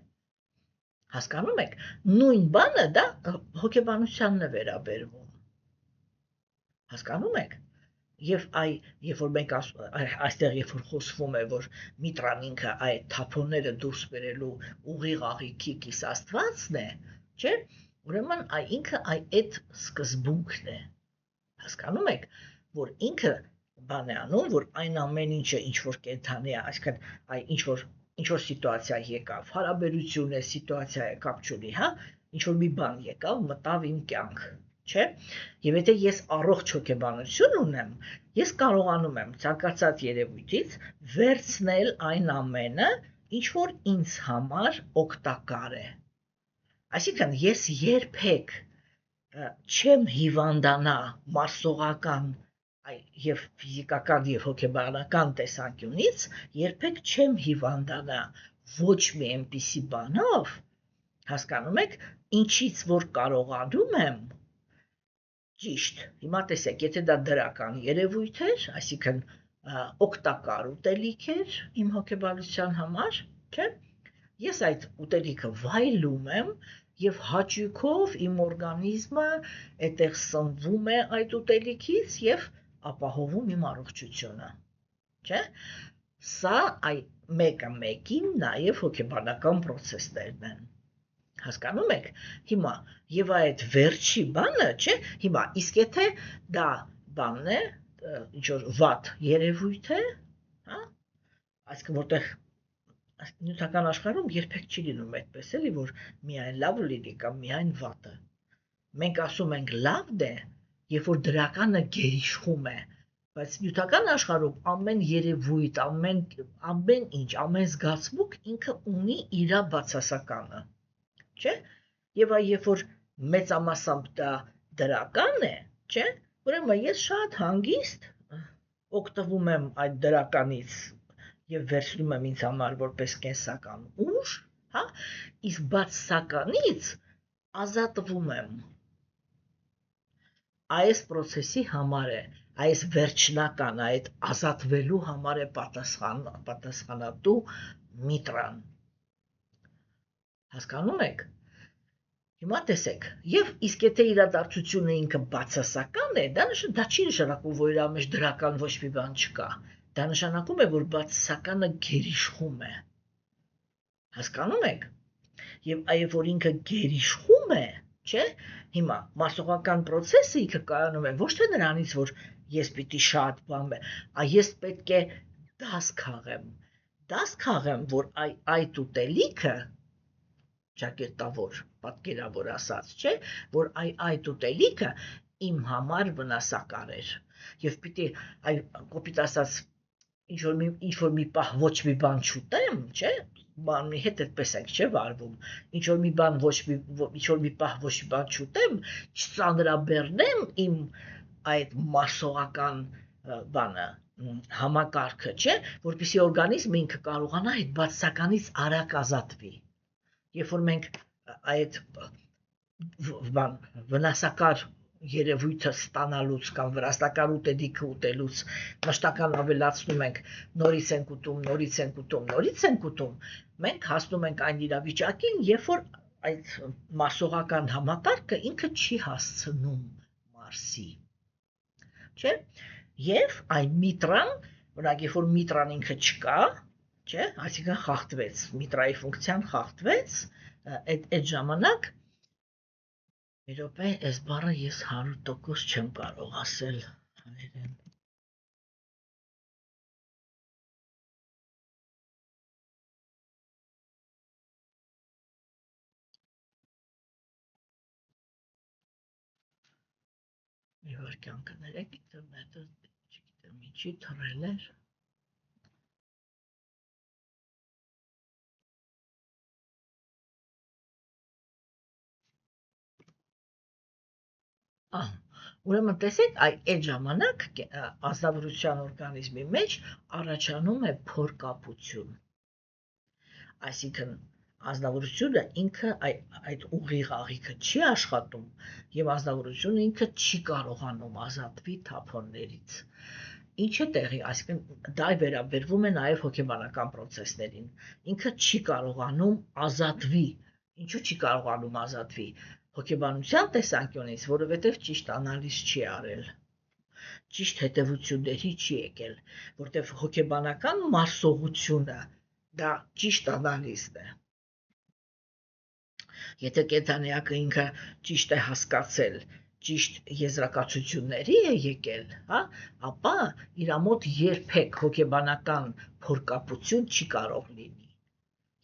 Հասկանում եք, նույն բանը դա հոգեբանությանն է վերաբերվում։ Հասկանում եք։ Եվ երբ որ մենք այստեղ երբ որ խոսվում է, որ միտրան ինքը այդ թափոնները դուրս բերելու ուղիղ աղիքի կիսաստվածն է, չէ, ուրեմն ինքը այդ սկզբունքն է։ Հասկանում եք, որ ինքը բան է անում, որ այն ամեն ինչը ինչ որ կենդանի է, այսինքն ինչ որ սիտուացիա եկավ, հարաբերություն է, սիտուացիա է, կապ չունի, հա, ինչ որ մի բան եկավ, մտավ իմ կյանք, չէ։ Եվ եթե ես առողջ հոգեբանություն ունեմ, ես կարողանում եմ ցանկացած երևույթից վերցնել այն ամենը, ինչ որ ինձ համար օգտակար է։ Այսինքն ես երբեք չեմ հիվանդանա մարսողական եւ ֆիզիկական եւ հոգեբանական տեսանկյունից, երբեք չեմ հիվանդանա ոչ մի այնպիսի բանով, հասկանում եք, ինչից որ կարողանում եմ, ճիշտ, հիմա տեսեք, եթե դա դրական երևույթ էր, այսինքն օգտակար ուտելիք էր իմ հոգեբանության համար, չէ, ես այդ ուտելիքը վայելում եմ եւ հաճույքով իմ օրգանիզմը այդտեղ սնվում է այդ ուտելիքից եւ ապահովում իմ առողջությունը, չէ, սա մեկը մեկին նաև հոգեբանական պրոցեսներն են, հասկանում եք, հիմա, եւ այդ վերջի բանը, չէ, հիմա, իսկ եթե դա բանն է, ինչ-որ վատ երևույթ է, հա, այսինքն որտեղ նյութական աշխարհում երբեք չի լինում այդպես էլի, որ միայն լավը լինի կամ միայն վատը, մենք ասում ենք լավն է, երբ որ դրականը գերիշխում է, բայց նյութական աշխարհում ամեն երևույթ, ամեն ինչ, ամեն զգացմունք ինքը ունի իր բացասականը, չէ, եւ երբ որ մեծամասամբ դա դրական է, չէ, ուրեմն ես շատ հանգիստ օգտվում եմ այդ դրականից եւ վերցնում եմ ինձ համար որպես կենսական ուժ, հա, իսկ բացասականից ազատվում եմ։ Այս պրոցեսի համար է, այս վերջնական, այդ ազատվելու համար է պատասխանատու միտրան։ Հասկանում եք։ Հիմա տեսեք, եւ իսկ եթե իրադարձությունը ինքը բացասական է, դա չի նշանակում, որ իր մեջ դրական ոչ մի բան չկա։ Դա նշանակում է, որ բացասականը գերիշխում է։ Հասկանում եք։ Եվ այբ որ ինքը գերիշխում է, չէ, հիմա մարսողական պրոցեսը ինքը կայանում է ոչ թե նրանից, որ ես պիտի շատ բան եմ, ես պետք է դաս քաղեմ, որ այդ ուտելիքը ճակերտավոր, պատկերավոր ասած, չէ, որ այդ ուտելիքը իմ համար վնասակար էր, եւ պիտի կոպիտ ասած ինչ որ մի պահ ոչ մի բան չուտեմ, չէ, բանի հետ այդպես ենք, չէ, վարվում, ինչ որ մի պահ ոչ մի բան չուտեմ, չծանրաբեռնեմ իմ այդ մարսողական բանը, համակարգը, չէ, որպեսզի օրգանիզմը ինքը կարողանա այդ բացասականից արագ ազատվի։ Երբ որ մենք այդ վնասակար երևույթը ստանալուց կամ վրաստակար ուտելիքը ուտելուց մշտական ավելացնում ենք, նորից ենք ուտում, մենք հասնում ենք այն իրավիճակին, երբ որ այդ մարսողական համակարգը ինքը չի հասցնում մարսի, չէ, եւ այն միտրան, օրինակ երբ որ միտրան ինքը չկա, չէ, այսինքն խախտվեց, միտրայի ֆունկցիան խախտվեց, այդ ժամանակ մի րոպե, այս բառը ես 100% չեմ կարող ասել հայերեն։ Մի վարքյան կներեք, ինտերնետը չգիտեմ ինչի թռել էր։ Ուրեմն տեսեք, այդ ժամանակ ազնվորության օրգանիզմի մեջ առաջանում է փորկապություն։ Այսինքն ազնվորությունը ինքը այդ ուղիղ աղիքը չի աշխատում եւ ազնվորությունը ինքը չի կարողանում ազատվի թափոններից։ Ինչ է տեղի, այսինքն դա վերաբերվում է նաեւ հոգեբանական process-ներին։ Ինքը չի կարողանում ազատվի։ Ինչու չի կարողանում ազատվի։ Հոգեբանության տեսանկյունից, որովհետև ճիշտ անալիզ չի արել, ճիշտ հետևությունների չի եկել, որտեղ հոգեբանական մարսողությունը դա ճիշտ անալիզն է։ Եթե կենդանիակը ինքը ճիշտ է հասկացել, ճիշտ եզրակացությունների է եկել, հա, ապա իր մոտ երբեք հոգեբանական փորկապություն չի կարող լինի։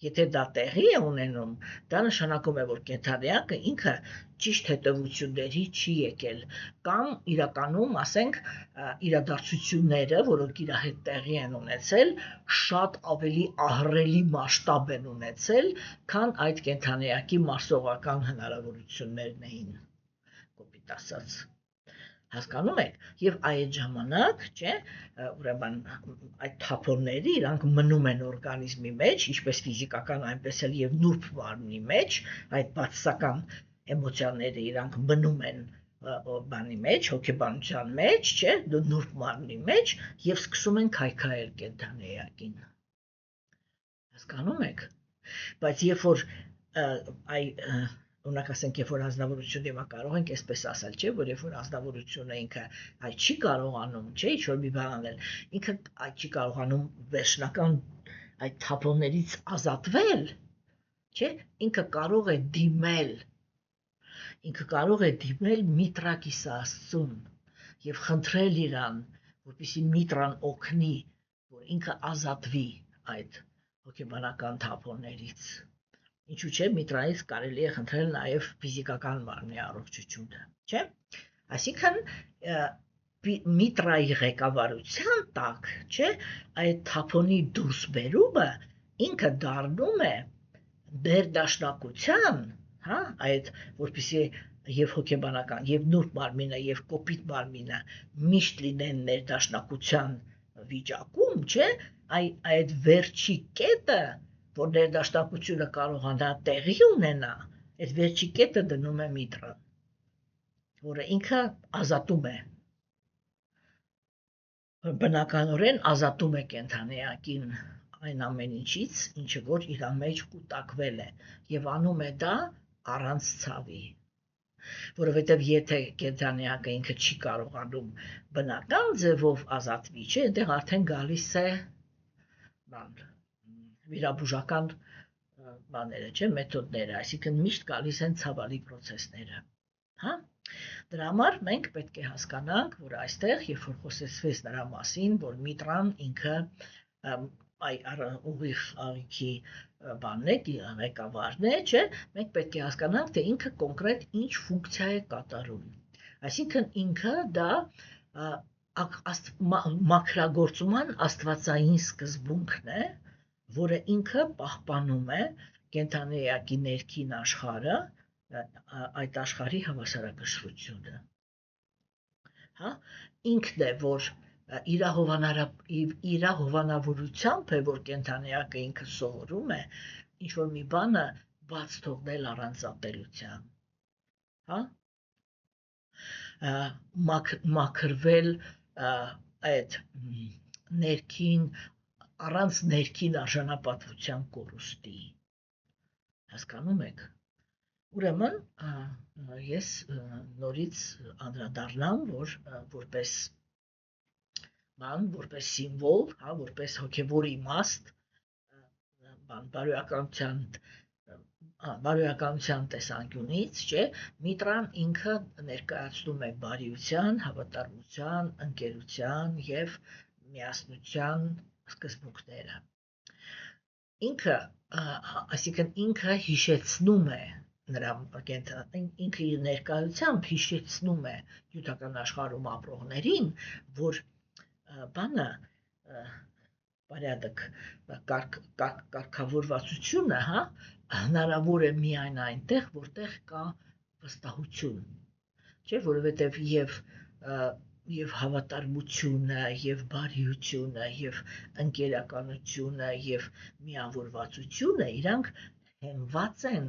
Եթե դա տեղի է ունենում, դա նշանակում է, որ կենդանիակը ինքը ճիշտ հետևությունների չի եկել, կամ իրականում, ասենք, իրադարձությունները, որոնք իր հետ տեղի են ունեցել, շատ ավելի ահռելի մասշտաբ են ունեցել, քան այդ կենդանիակի մարսողական հնարավորություններն էին, կոպիտ ասած։ Հասկանում եք, եւ այդ ժամանակ, չէ, ուրեմն այդ թափոնները իրանք մնում են օրգանիզմի մեջ, ինչպես ֆիզիկական, այնպես էլ եւ նուրբ մարմնի մեջ, այդ բացասական էմոցիաները իրանք մնում են բանի մեջ, հոգեբանության մեջ, չէ, նուրբ մարմնի մեջ եւ սկսում են քայքայել կենդանիակին։ Հասկանում եք, բայց երբ որ օրինակ ասենք, երբ որ ազնվորությունը հիմա կարող ենք այսպես ասել, չէ, որ երբ որ ազնվորությունը ինքը այդ չի կարողանում, չէ, ինչ-որ մի բան անել, ինքը այդ չի կարողանում վերջնական այդ թափոններից ազատվել, չէ, ինքը կարող է դիմել Միտրակիսը Աստծուն եւ խնդրել իրան, որպեսզի Միտրան օգնի, որ ինքը ազատվի այդ հոգեբանական թափոններից։ Ինչու՞ չէ, Միտրայից կարելի է խնդրել նաև ֆիզիկական մարմնի առողջությունը, չէ՞։ Այսինքն Միտրայի ղեկավարության տակ, չէ, այդ թափոնի դուրս բերումը ինքը դառնում է ներդաշնակության, հա, այդ որպեսզի եւ հոգեբանական, եւ նուրբ մարմինը, եւ կոպիտ մարմինը միշտ լինեն ներդաշնակության վիճակում, չէ, այդ վերջի կետը, որ ներդաշնակությունը կարողանա տեղի ունենա, այդ վերջի կետը դնում է Միտրան, որը ինքը ազատում է, բնականորեն ազատում է կենդանիակին այն ամեն ինչից, ինչը որ իր մեջ կուտակվել է, եւ անում է դա առանց ցավի, որովհետեւ եթե կենդանիակը ինքը չի կարողանում բնական ձևով ազատվի, չէ, այնտեղ արդեն գալիս է վիրաբուժական բաները, չէ, մեթոդները, այսինքն միշտ գալիս են ցավալի process-ները, հա։ Դրա համար մենք պետք է հասկանանք, որ այստեղ, երբ որ խոսեցվեց նրա մասին, որ Միտրան ինքը ուղիղ աղիքի բանն է, ղեկավարն է, չէ, մենք պետք է հասկանանք, թե ինքը կոնկրետ ինչ ֆունկցիա է կատարում։ Այսինքն ինքը դա մաքրագործման աստվածային սկզբունքն է, որը ինքը պահպանում է կենդանիակի ներքին աշխարհը, այդ աշխարհի հավասարակշռությունը, հա, ինքն է, որ իր հովանավորությամբ է, որ կենդանիակը ինքը սովորում է ինչ-որ մի բանը բաց թողնել առանց ատելության, հա? Մաքրվել այդ առանց ներքին արժանապատվության կորուստի, հասկանում եք? Ուրեմն ես նորից անդրադառնամ, որ որպես սիմվոլ, հա, որպես հոգևոր իմաստ, բարոյականության տեսանկյունից, չէ, Միտրան ինքը ներկայացնում է բարիության, հավատարմության, ընկերության եւ միասնության սկզբունքները։ Այսինքն ինքը հիշեցնում է ինքը իր ներկայությամբ հիշեցնում է յութական աշխարհում ապրողներին, որ բանը բարյադակ կարգավորվածությունը, հա, հնարավոր է միայն այնտեղ, որտեղ կա վստահություն, չէ, որովհետև եւ հավատարմությունը, եւ բարիությունը, եւ ընկերականությունը, եւ միավորվածությունը իրանք հենված են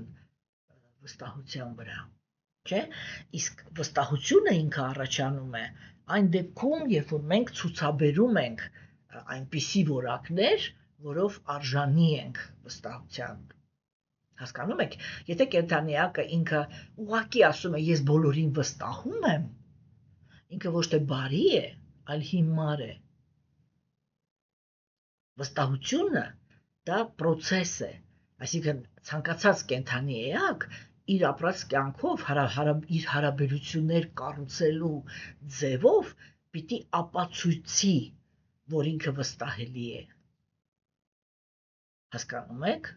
վստահության վրա, չէ, իսկ վստահությունը ինքը առաջանում է այն դեպքում, երբ որ մենք ցուցաբերում ենք այնպիսի որակներ, որով արժանի ենք վստահության, հասկանում եք, եթե կենդանիակը ինքը ուղղակի ասում է ես բոլորին վստահում եմ, ինքը ոչ թե բարի է, այլ հիմար է, վստահությունը դա պրոցես է, այսինքն ցանկացած կենդանի էակ իր ապրած կյանքով իր հարաբերություններ կառուցելու ձևով պիտի ապացույցի, որ ինքը վստահելի է, հասկանում եք,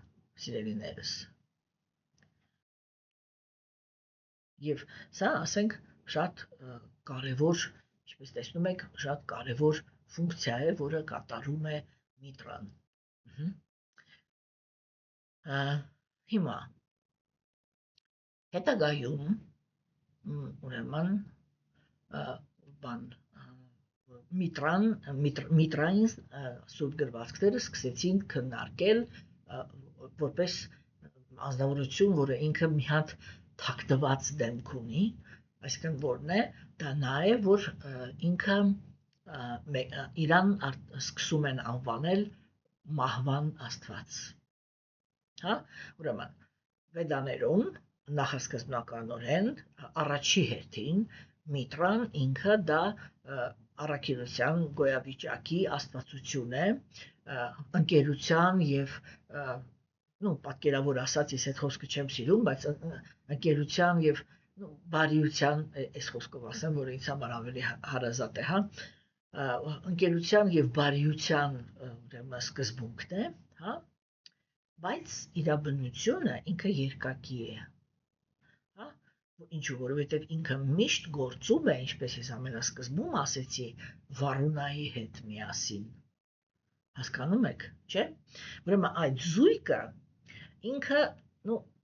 սիրելիներս, եւ սա, ասենք, շատ կարևոր, ինչպես տեսնում եք, շատ կարևոր ֆունկցիա է, որը կատարում է Միտրան։ Հիմա հետագայում ուրեմն Միտրային սուրբ գրվածքները սկսեցին քննարկել որպես ազնվորություն, որը ինքը մի հատ թաքնված դեմք ունի, այսինքն որն է, դա նա է, որ ինքը իրան սկսում են անվանել մահվան աստված, հա, ուրեմն վեդաներում նախասկզբնականորեն առաջի հերթին Միտրան ինքը դա առաքելության գոյավիճակի աստվածություն է, ընկերության եւ պատկերավոր ասած, ես այդ խոսքը չեմ սիրում, բայց ընկերության եւ բարիության, այս խոսքով ասեմ, որ ինձ համար ավելի հարազատ է, հա, ընկերության եւ բարիության սկզբունքն է, հա, բայց իր բնությունը ինքը երկակի է, հա, ինչու, որովհետև ինքը միշտ գործում է, ինչպես ես ամենասկզբում ասեցի, Վարունայի հետ միասին, հասկանում եք, չէ, ուրեմն այդ զույգը ինքը,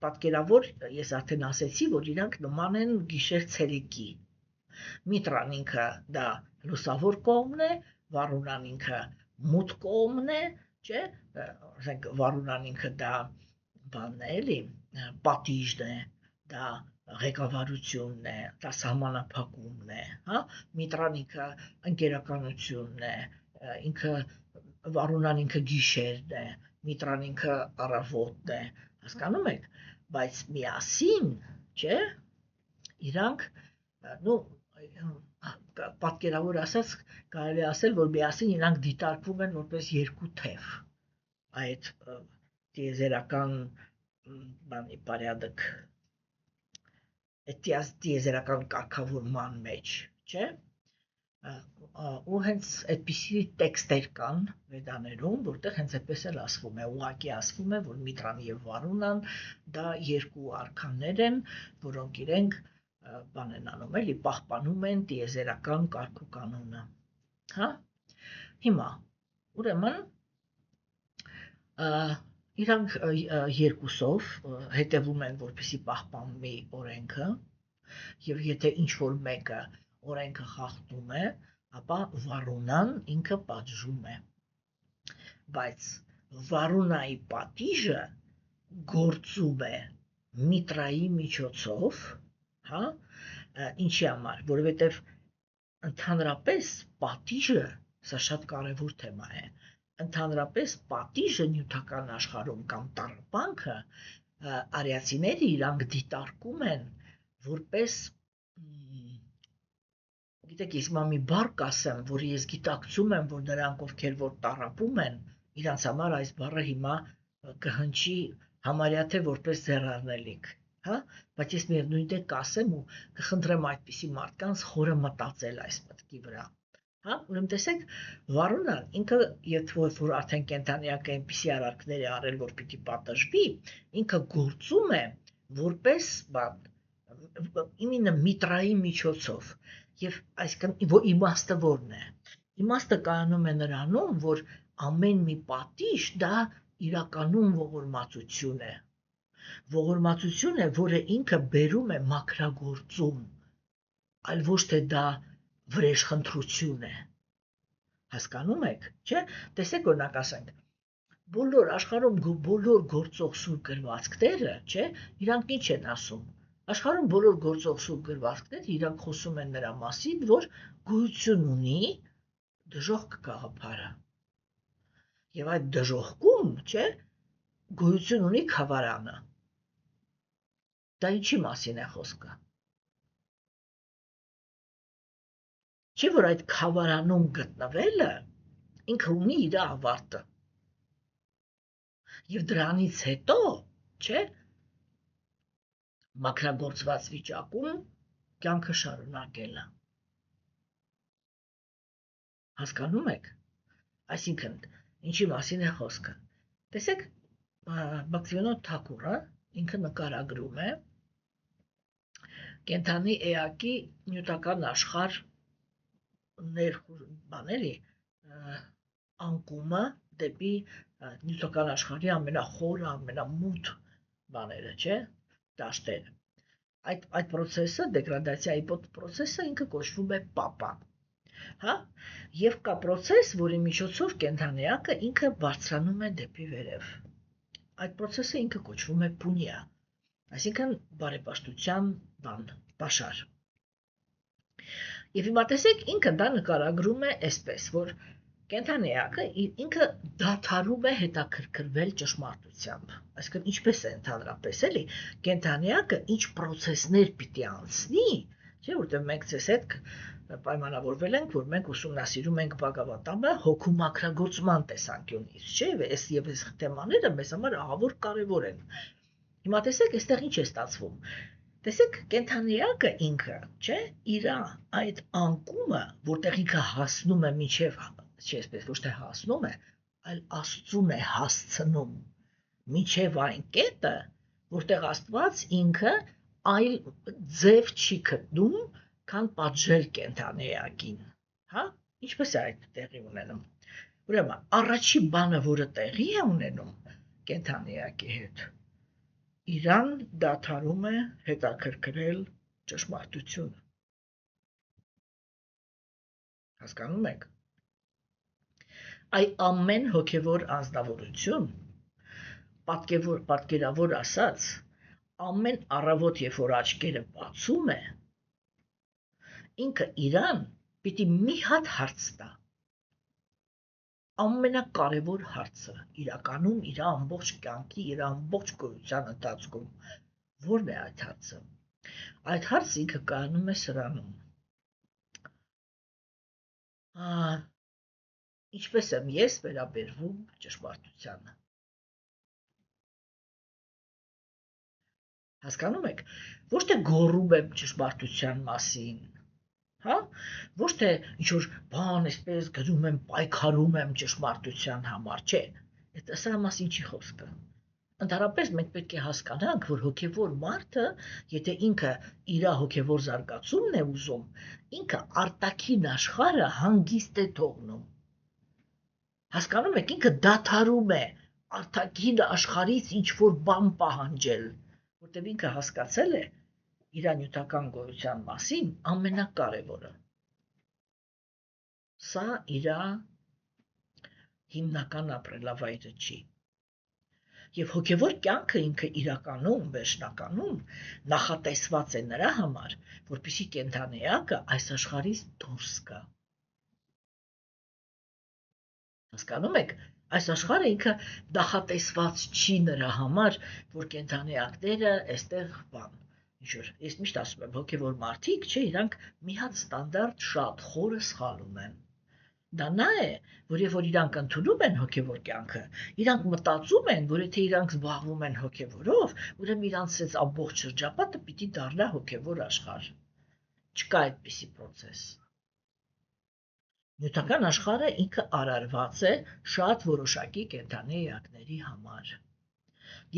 պատկերավոր, ես արդեն ասեցի, որ իրանք նման են գիշեր ցերեկի, Միտրան ինքը դա լուսավոր կողմն է, Վարունան ինքը մութ կողմն է, չէ, Վարունան ինքը դա բանն է, էլի, պատիժն է, դա ղեկավարությունն է, դա սահմանափակումն է, հա, Միտրան ինքը ընկերականությունն է, Վարունան ինքը գիշերն է, Միտրան ինքը առավոտն է, հասկանում եք, բայց միասին, չէ, իրանք, պատկերավոր ասած, կարելի ասել, որ միասին իրանք դիտարկվում են որպես երկու թև, այդ տիեզերական բանի բարյադակ, այդ տիեզերական կարգավորման մեջ, չէ, ու հենց այդպիսի տեքստեր կան վեդաներում, որտեղ հենց այդպես էլ ասվում է, ուղղակի ասվում է, որ Միտրան եւ Վարունան դա երկու արքաներ են, որոնք իրենք բան են անում, էլի պահպանում են տիեզերական կարգ ու կանոնը, հա, հիմա, ուրեմն, իրանք երկուսով հետևում են, որպեսզի պահպանվի օրենքը, եւ եթե ինչ-որ մեկը օրենքը խախտում է, ապա վառունան ինքը պատժում է, բայց վառունայի պատիժը գործում է միտրայի միջոցով, հա, ինչի համար, որովհետև ընդհանրապես պատիժը, սա շատ կարևոր թեմա է, ընդհանրապես պատիժը նյութական աշխարհում կամ տառապանքը արիացիները իրանք դիտարկում են որպես, գիտեք, ես մի բառ կասեմ, որի ես գիտակցում եմ, որ նրանք ովքեր որ տառապում են, իրանց համար այս բառը հիմա կհնչի համարյա թե որպես ձեռառնելիք, հա, բայց ես միևնույն դեպ կասեմ ու կխնդրեմ այդպիսի մարդկանց խորը մտածել այս մտքի վրա, հա, ուրեմն տեսեք, վառունան ինքը երբ որ արդեն կենդանիակը այնպիսի արարքներ է արել, որ պիտի պատժվի, ինքը գործում է որպես իմինը միտրայի միջոցով եւ այսինքն իմաստը որն է, իմաստը կայանում է նրանում, որ ամեն մի պատիժ դա իրականում ողորմածություն է, որը ինքը բերում է մաքրագործում, այլ ոչ թե դա վրեժխնդրություն է, հասկանում եք, չէ, տեսեք օրինակ ասենք, բոլոր աշխարհում բոլոր գործող սուր գրվածքները, չէ, իրանք ինչ են ասում, աշխարհում բոլոր գործող սուր գրվածքները իրանք խոսում են նրա մասին, որ գոյություն ունի դժոխք գաղափարը, եւ այդ դժոխքում, չէ, գոյություն ունի խավարանը, դա ինչի մասին է խոսքը, չէ, որ այդ խավարանում գտնվելը ինքը ունի իր ավարտը, եւ դրանից հետո, չէ, մաքրագործված վիճակում կյանքը շարունակելը, հասկանում եք, այսինքն, ինչի մասին է խոսքը, տեսեք, Բաքսիվանոն Թակուրը ինքը նկարագրում է կենդանի էակի նյութական աշխարհ բաների անկումը դեպի նյութական աշխարհի ամենախորը, ամենամութ բաները, չէ, դաշտերը, այդ պրոցեսը, դեգրադացիայի պրոցեսը ինքը կոչվում է պապա, հա, եւ կա պրոցես, որի միջոցով կենդանիակը ինքը բարձրանում է դեպի վերև, այդ պրոցեսը ինքը կոչվում է պունիա, այսինքն բարեպաշտության բան, պաշար, եւ հիմա տեսեք, ինքը դա նկարագրում է այսպես, որ կենդանիակը ինքը դադարում է հետաքրքրվել ճշմարտությամբ, այսինքն ինչպես է ընդհանրապես էլի, կենդանիակը ինչ պրոցեսներ պիտի անցնի, չէ, որտեղ մենք ցես հետ պայմանավորվել ենք, որ մենք ուսումնասիրում ենք Բhagavad-ը հոգու մաքրագործման տեսանկյունից, չէ, եւ այս թեմաները մեզ համար ահավոր կարեւոր են։ Հիմա տեսեք, այստեղ ինչ է ստացվում։ Տեսեք, կենդանիակը ինքը, չէ, իր այդ անկումը, որտեղ ինքը հասնում է միջև, չէ, այսպես ոչ թե հասնում է, այլ Աստծուն է հասցնում, միջև այն կետը, որտեղ Աստված ինքը այլ ձև չի գտնում, քան պատժել կենդանիակին, հա, ինչպես է այդ տեղի ունենում, ուրեմն, առաջի բանը, որը տեղի է ունենում կենդանիակի հետ, իրան դադարում է հետաքրքրել ճշմարտությունը, հասկանում եք, այ ամեն հոգևոր անձնավորություն, պատկերավոր ասած, ամեն առավոտ, երբ որ աչքերը բացում է, ինքը իրան պիտի մի հատ հարց տա, ամենակարևոր հարցը, իրականում իր ամբողջ կյանքի, իր ամբողջ գոյության ընթացքում, որն է այդ հարցը, այդ հարցը ինքը կայանում է սրանում, ինչպես եմ ես վերաբերվում ճշմարտությանը, հասկանում եք, ոչ թե գոռում եմ ճշմարտության մասին, հա, ոչ թե ինչ-որ բան այսպես գրում եմ, պայքարում եմ ճշմարտության համար, չէ, սա մասին չի խոսքը, ընդհանրապես մենք պետք է հասկանանք, որ հոգևոր մարդը, եթե ինքը իր հոգևոր զարգացումն է ուզում, ինքը արտաքին աշխարհը հանգիստ է թողնում, հասկանում եք, ինքը դադարում է արտաքին աշխարհից ինչ-որ բան պահանջել, որտեղ ինքը հասկացել է իր նյութական գոյության մասին ամենակարևորը, սա իր հիմնական ապրելավայրը չի։ Եվ հոգևոր կյանքը ինքը իրականում, վերջնականում նախատեսված է նրա համար, որպեսզի կենդանեակը այս աշխարհից դուրս գա։ Հասկանում եք, այս աշխարհը ինքը նախատեսված չի նրա համար, որ կենդանեակները այստեղ ես միշտ ասում եմ, հոգևոր մարդիկ, չէ, իրանք մի հատ ստանդարտ շատ խորը սխալ ունեն։ Դա նա է, որ երբ որ իրանք ընդունում են հոգևոր կյանքը, իրանք մտածում են, որ եթե իրանք զբաղվում են հոգևորով, ուրեմն իրանց այս ամբողջ շրջապատը պիտի դառնա հոգևոր աշխարհ։ Չկա այդպիսի process։ Նյութական աշխարհը ինքը արարված է շատ որոշակի կենդանի էակների համար։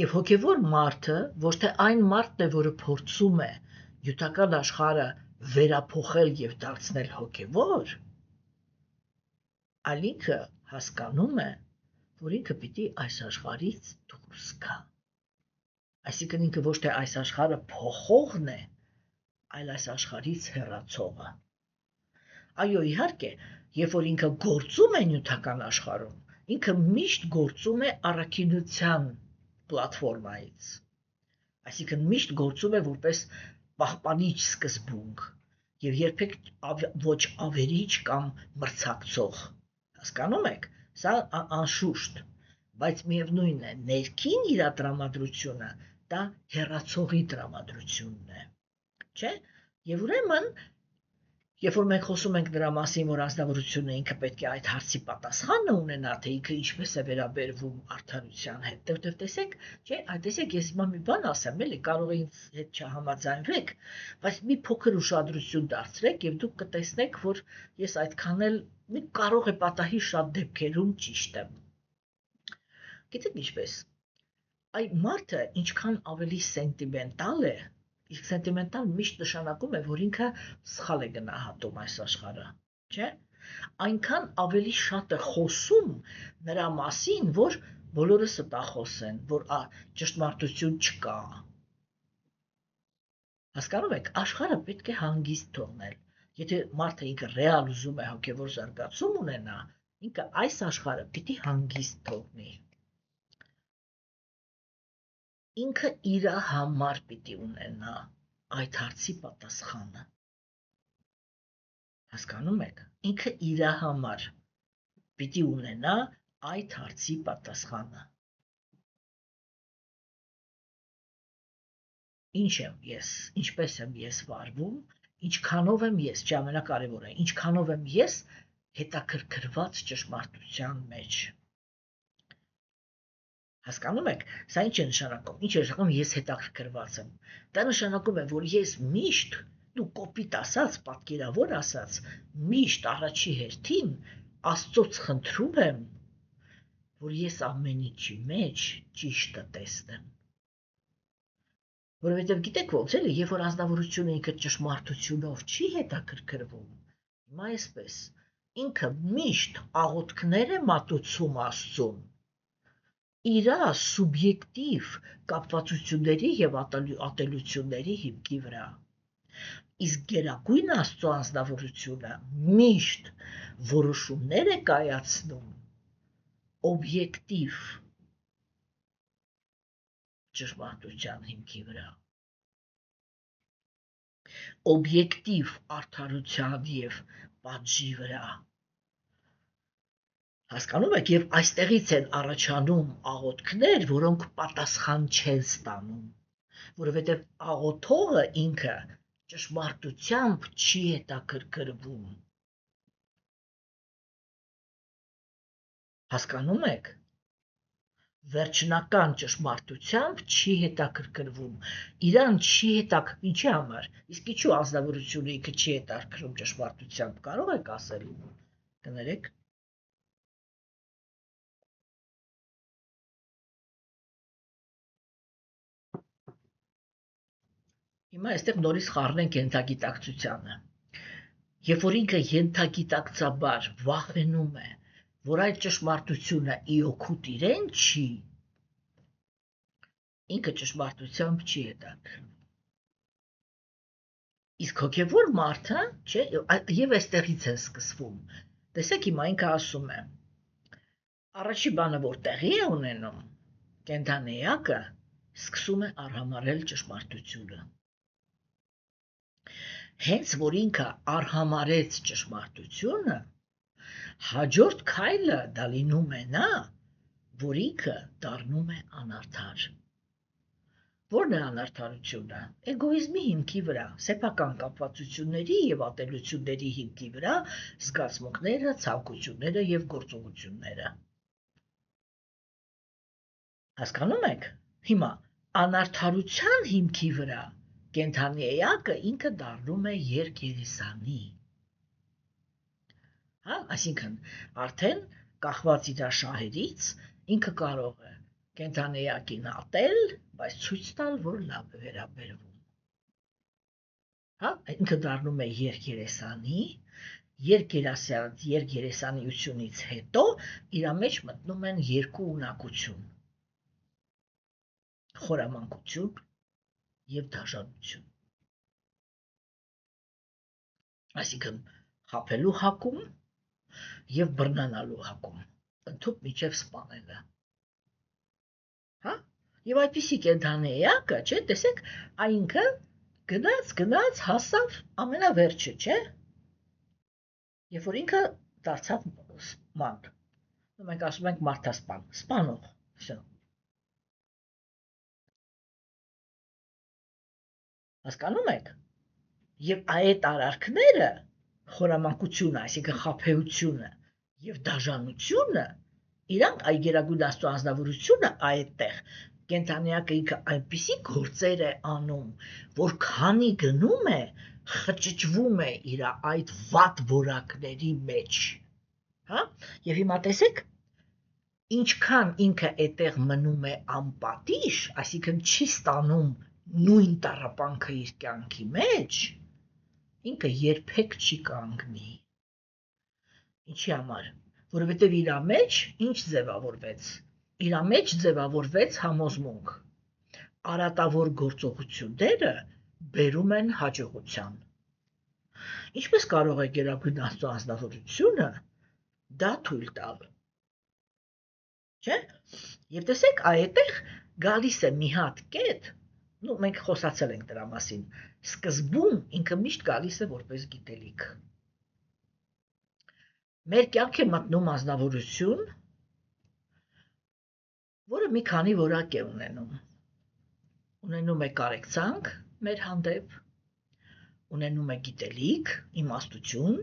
Եվ հոգևոր մարդը ոչ թե այն մարդն է, որը փորձում է նյութական աշխարհը վերափոխել եւ դարձնել հոգևոր, այլ ինքը հասկանում է, որ ինքը պիտի այս աշխարհից դուրս գա։ Այսինքն ինքը ոչ թե այս աշխարհը փոխողն է, այլ այս աշխարհից հեռացողը։ Այո, իհարկե, երբ որ ինքը գործում է նյութական աշխարհում, ինքը միշտ գործում է առաքինության պլատֆորմայից։ Այսինքն միշտ գործում է որպես պահպանիչ սկզբունք եւ երբեք ոչ ավերիչ կամ մրցակցող։ Հասկանում եք, սա անշուշտ, բայց միևնույն է, ներքին իր տրամադրությունը դա հեռացողի տրամադրությունն է, չէ՞։ Եվ ուրեմն, երբ որ մենք խոսում ենք նրա մասին, որ ազնվորությունը ինքը պետք է այդ հարցի պատասխանը ունենա, թե ինքը ինչպես է վերաբերվում արդարության հետ, որտեղ տեսեք, չէ, տեսեք, ես հիմա մի բան ասեմ, էլի, կարող է ինձ հետ չհամաձայնվեք, բայց մի փոքր ուշադրություն դարձրեք եւ դուք կտեսնեք, որ ես այդքան էլ կարող է պատահի շատ դեպքերում ճիշտ եմ։ Գիտեք ինչպես, այ մարդը ինչքան ավելի սենտիմենտալ է, իսկ սենտիմենտալ միշտ նշանակում է, որ ինքը սխալ է գնահատում այս աշխարհը, չէ՞։ Այնքան ավելի շատ է խոսում նրա մասին, որ բոլորը ստախոս են, որ ճշտմարտություն չկա։ Հասկանում եք, աշխարհը պետք է հանգիստ թողնել։ Եթե մարդը ինքը ռեալ ուզում է հոգևոր զարգացում ունենա, ինքը այս աշխարհը պիտի հանգիստ թողնի։ Ինքը իր համար պիտի ունենա այդ հարցի պատասխանը։ Հասկանում եք, ինքը իր համար պիտի ունենա այդ հարցի պատասխանը։ Ինչ եմ ես, ինչպես եմ ես վարվում, ինչքանով եմ ես, ամենակարևորը, ինչքանով եմ ես հետաքրքրված ճշմարտության մեջ։ Հասկանում եք, սա ինչ է նշանակում։ Ինչ է նշանակում ես հետաքրքրված եմ։ Դա նշանակում է, որ ես միշտ, կոպիտ ասած, պատկերավոր ասած, միշտ առաջի հերթին Աստծոց խնդրում եմ, որ ես ամեն ինչի մեջ ճիշտը տեսնեմ։ Որովհետև գիտեք ոնց էլի, երբ որ ազնվորությունը ինքը ճշմարտությունով չի հետաքրքրվում, հիմա այսպես, ինքը միշտ աղոթքներ է մատուցում Աստծուն, իր սուբյեկտիվ կապվածությունների եւ ատելությունների հիմքի վրա։ Իսկ գերագույն Աստծո անձնավորությունը միշտ որոշումներ է կայացնում օբյեկտիվ ճշմարտության հիմքի վրա, օբյեկտիվ արդարության եւ պատժի վրա։ Հասկանում եք, եւ այստեղից են առաջանում աղոթքներ, որոնք պատասխան չեն ստանում, որովհետեւ աղոթողը ինքը ճշմարտությամբ չի հետաքրքրվում։ Հասկանում եք, վերջնական ճշմարտությամբ չի հետաքրքրվում, իրան չի ինչի համար, իսկ ինչու անձնավորությունը ինքը չի հետաքրքրում ճշմարտությամբ, կարող եք ասել, կներեք։ Հիմա այստեղ նորից խառնենք ենթագիտակցությանը։ Երբ որ ինքը ենթագիտակցաբար վախենում է, որ այդ ճշմարտությունը իօքուտ իրեն չի, ինքը ճշմարտությամբ չի հետաքրքրվում։ Իսկ հոգևոր մարդը, չէ, եւ այստեղից է սկսվում, Տեսեք հիմա ինքը ասում է, առաջի բանը որ տեղի է ունենում, կենդանեակը սկսում է արհամարհել ճշմարտությունը։ Հենց որ ինքը արհամարհեց ճշմարտությունը, հաջորդ քայլը դա լինում է նա, որ ինքը դառնում է անարդար։ Որն է անարդարությունը։ Էգոիզմի հիմքի վրա, սեփական կապվածությունների եւ ատելությունների հիմքի վրա զգացմունքները, ցանկությունները եւ գործողությունները։ Հասկանում եք։ Հիմա անարդարության հիմքի վրա կենդանի էակը ինքը դառնում է երկերեսանի։ Հա, այսինքն արդեն կախված իր շահերից ինքը կարող է կենդանեակին ատել, բայց ցույց տալ, որ լավ է վերաբերվում։ Հա, ինքը դառնում է երկերեսանի, երկերեսանիությունից հետո իր մեջ մտնում են երկու ունակություն՝ խորամանկություն եւ դաժանություն։ Այսինքն խաբելու հակում եւ բռնանալու հակում, ընդհուպ միջև սպանելը։ Հա? Եվ այդպիսի կենդանի էակը, չէ, տեսեք, այնքը գնաց, հասավ ամենավերջը, չէ։ Երբ որ ինքը դարձավ ման, մենք ասում ենք մարդասպան, սպանող, всё։ Հասկանում եք։ Եվ այդ արարքները, խորամանկությունը, այսինքն խաբեությունը եւ դաժանությունը, իրանք այ գերագույն Աստծո անձնավորությունը այդտեղ կենդանեակը ինքը այնպիսի գործեր է անում, որ քանի գնում է, խճճվում է իր այդ վատ որակների մեջ, հա? Եվ հիմա տեսեք, ինչքան ինքը այդտեղ մնում է անպատիժ, այսինքն չի ստանում նույն տառապանքը իր կյանքի մեջ, ինքը երբեք չի կանգնի։ Ինչի համար։ Որովհետև իր մեջ ինչ ձևավորվեց։ Իր մեջ ձևավորվեց համոզմունք։ Արատավոր գործողությունները բերում են հաջողության։ Ինչպես կարող է գերագույն Աստծո անձնավորությունը դա թույլ տալ։ Չէ՞։ Եվ տեսեք, այդտեղ գալիս է մի հատ կետ, մենք խոսացել ենք դրա մասին, սկզբում ինքը միշտ գալիս է որպես գիտելիք։ Մեր կյանք է մտնում անձնավորություն, որը մի քանի որակ է ունենում։ Ունենում է կարեկցանք մեր հանդեպ, ունենում է գիտելիք, իմաստություն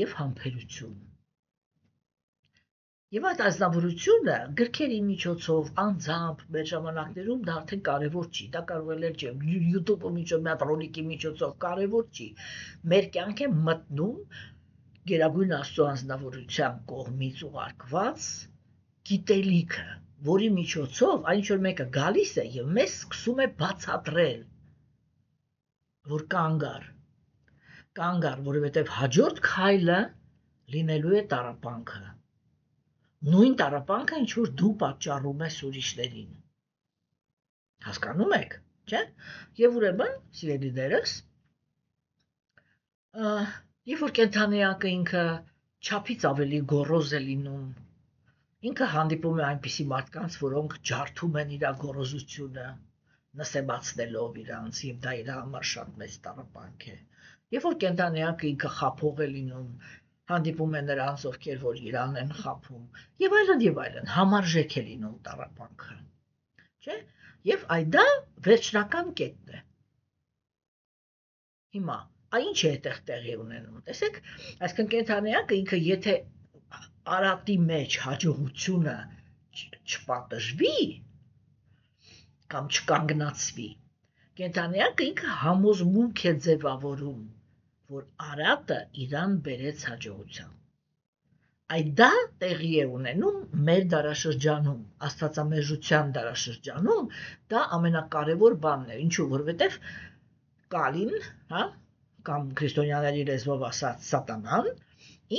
եւ համբերություն։ Եվ այդ ազնվորությունը գրքերի միջոցով, անձամբ, մեր ժամանակներում դա արդեն կարևոր չի, դա կարող է լեջել YouTube-ի միջոցով, մի հատ ռոլիկի միջոցով կարևոր չի։ Մեր կյանք է մտնում գերագույն Աստծո անձնավորության կողմից ուղարկված գիտելիքը, որի միջոցով այն ինչ որ մեկը գալիս է եւ մեզ սկսում է բացատրել, որ կանգ առ, որովհետեւ հաջորդ քայլը լինելու է տառապանքը։ Նույն տառապանքը, ինչ որ դու պատճառում ես ուրիշներին։ Հասկանում եք, չէ՞։ Եվ ուրեմն, սիրելիներս, երբ որ կենդանեակը ինքը չափից ավելի գոռոզ է լինում, ինքը հանդիպում է այնպիսի մարդկանց, որոնք ջարդում են իր գոռոզությունը, նսեմացնելով իրանց, եւ դա իր համար շատ մեծ տառապանք է։ Երբ որ կենդանեակը ինքը խափող է լինում, հանդիպում է նրանց, ովքեր որ իրան են խափում, եւ այլն, համարժեք է լինում տառապանքը, չէ՞։ Եվ այդ դա վերջնական կետն է։ Հիմա, ինչ է այդտեղ տեղի ունենում, տեսեք, այսինքն կենդանեակը ինքը եթե արատի մեջ հաջողությունը չպատժվի կամ չկանգնացվի, կենդանեակը ինքը համոզմունք է ձևավորում, որ արատը իրան բերեց հաջողության։ Այդ դա տեղի է ունենում մեր դարաշրջանում, աստվածամերժության դարաշրջանում, դա ամենակարևոր բանն է, ինչու, որովհետև կալին, հա, կամ քրիստոնյաների լեզվով ասած սատանան,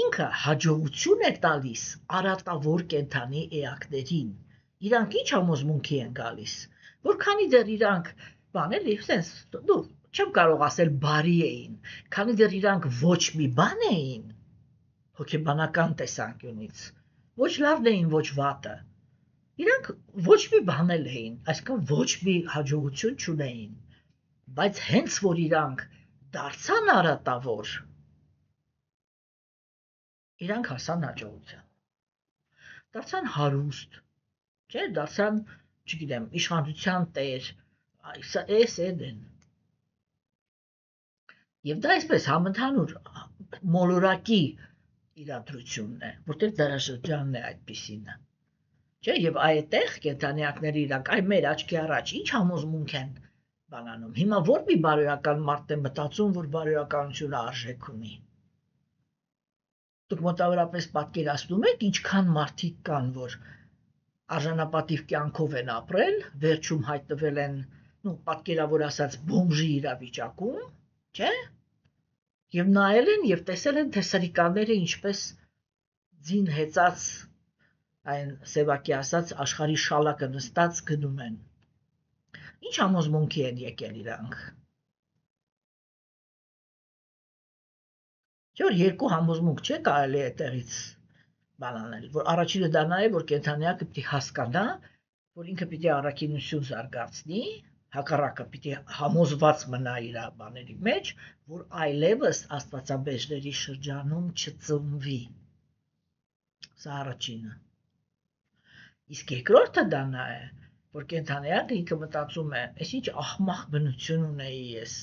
ինքը հաջողություն է տալիս արատավոր կենդանի էակներին։ Իրանք ինչ համոզմունքի են գալիս, որքանի դեռ իրանք բան էլի, sense, չեմ կարող ասել բարի էին, քանի դեռ իրանք ոչ մի բան էին, հոգեբանական տեսանկյունից ոչ լավն էին, ոչ վատը։ Իրանք ոչ մի բան էլ էին, այսինքն ոչ մի հաջողություն չունեին, բայց հենց որ իրանք դարձան արատավոր, իրանք հասան հաջողության, դարձան հարուստ, չէ, դարձան, չգիտեմ, իշխանության տեր, այս են։ Եվ դա այսպես համընդհանուր մոլորակի իրադրությունն է, որտեղ դարաշրջանն է այդպիսինը։ Չէ, եւ այդտեղ կենթանիակները իրանք այ մեր աչքի առաջ ինչ համոզմունք են բանանում։ Հիմա որ մի բարոյական մարդ է մտածում, որ բարոյականությունը արժեք ունի։ Դուք մոտավորապես պատկերացնում եք ինչքան մարդիկ կան, որ արժանապատիվ կյանքով են ապրել, վերջում հայտնվել են, պատկերավոր ասած, բոմժի իրավիճակում, չէ՞։ Եվ նայել են եւ տեսել են, թե սրիկաները ինչպես ձին հեծած այն սևակի ասած աշխարհի շալակը նստած գնում են։ Ինչ համոզմունքի են եկել իրանք։ Չէ՞ որ երկու համոզմունք չէ կարելի է այդտեղից բանանել, որ առաջինը դա նա է, որ կենթանիակը պիտի հասկանա, որ ինքը պիտի առաքինություն զարգացնի, հակառակը պիտի համոզված մնա իր բաների մեջ, որ այլևս աստվածաբեժների շրջանում չծնվի։ Սա առաջինը։ Իսկ երկրորդը դա նա է, որ կենթանիակը ինքը մտածում է, այս ինչ ահմախ բնություն ունեի ես։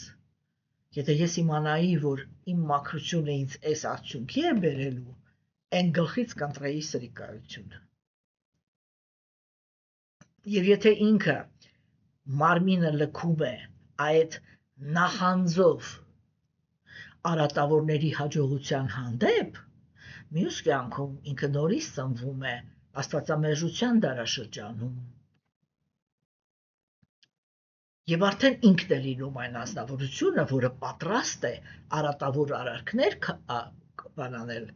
Եթե ես իմանայի, որ իմ մաքրությունը ինձ այս արդյունքի է բերելու, այն գլխից կընտրեի սրիկայությունը։ Եվ եթե ինքը մարմինը լքում է այդ նախանձով արատավորների հաջողության հանդեպ, մյուս կյանքում ինքը նորից ծնվում է աստվածամերժության դարաշրջանում։ Եվ արդեն ինքն է լինում այն ազնվորությունը, որը պատրաստ է արատավոր արարքներ բանանել,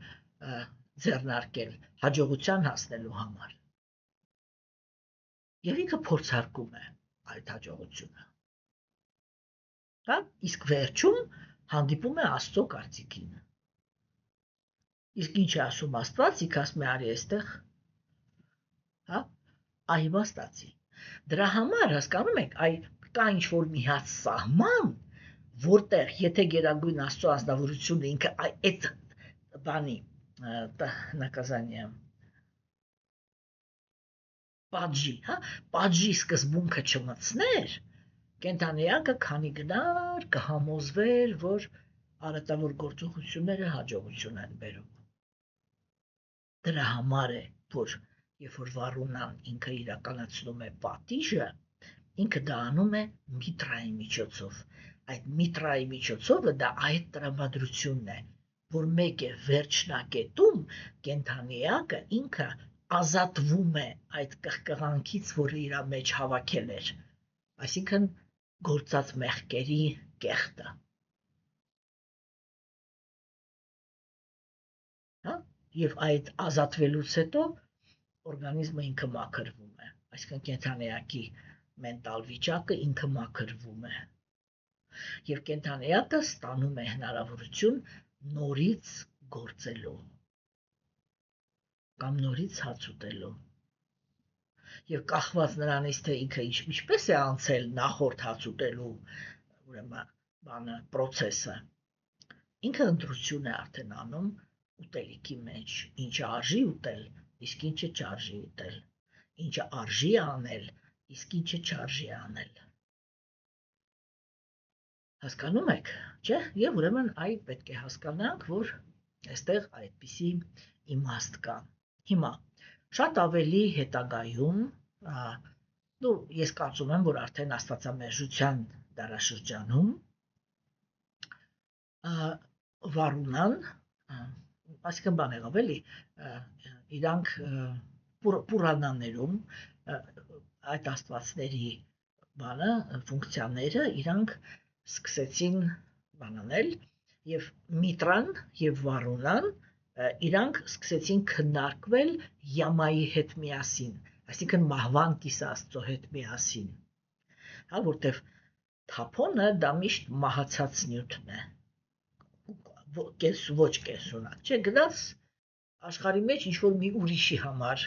ձեռնարկել հաջողության հասնելու համար։ Եվ ինքը փորձարկում է այդ հաջողությունը։ Հա, իսկ վերջում հանդիպում է Աստծո կարծիքին։ Իսկ ինչ է ասում Աստված, ինքը ասում է արի այստեղ, հա, այ ստացի։ Դրա համար հասկանում եք, այ կա ինչ-որ մի հատ սահման, որտեղ եթե Գերագույն Աստծո ազնվորությունը ինքը այդ բանի նկազանիա պատժի, հա, պատժի սկզբունքը չմտցներ, կենթանիակը քանի գնար կհամոզվեր, որ արատավոր գործողությունները հաջողություն են բերում։ Դրա համար է, որ երբ որ Վարունան ինքը իրականացնում է պատիժը, ինքը դա անում է միտրայի միջոցով։ Այդ միտրայի միջոցովը դա այդ տրամադրությունն է, որ մեկ է վերջնակետում կենթանիակը ինքը ազատվում է այդ կղկղանքից, որը իր մեջ հավաքել էր, այսինքն գործած մեղքերի կեղտը։ Հա? Եվ այդ ազատվելուց հետո օրգանիզմը ինքը մաքրվում է, այսինքն կենթանիակի մենտալ վիճակը ինքը մաքրվում է։ Եվ կենթանիակը ստանում է հնարավորություն նորից գործելու կամ նորից հաց ուտելու։ Եվ կախված նրանից, թե ինքը ինչպես է անցել նախորդ հաց ուտելու, ուրեմն բանը process-ը, ինքը ընտրություն է արդեն անում ուտելիքի մեջ, ինչը արժի ուտել, իսկ ինչը չարժի ուտել, ինչը արժի անել, իսկ ինչը չարժի անել։ Հասկանում եք, չէ՞։ Եվ ուրեմն այ պետք է հասկանանք, որ այստեղ այդպիսի իմաստ կա։ Հիմա շատ ավելի հետագայում, ես կարծում եմ, որ արդեն աստվածամերժության դարաշրջանում Վարունան, այսինքն բան եղավ էլի, իրանք Պուրանաներում այդ աստվածների բանը, ֆունկցիաները իրանք սկսեցին բանանել եւ Միտրան եւ Վարունան իրանք սկսեցին քննարկվել Յամայի հետ միասին, այսինքն մահվան կիսաստծո հետ միասին։ Հա, որտեվ թափոնը դա միշտ մահացած նյութն է։ Ոչ կեսունակ, չէ, գնաց աշխարհի մեջ ինչ որ մի ուրիշի համար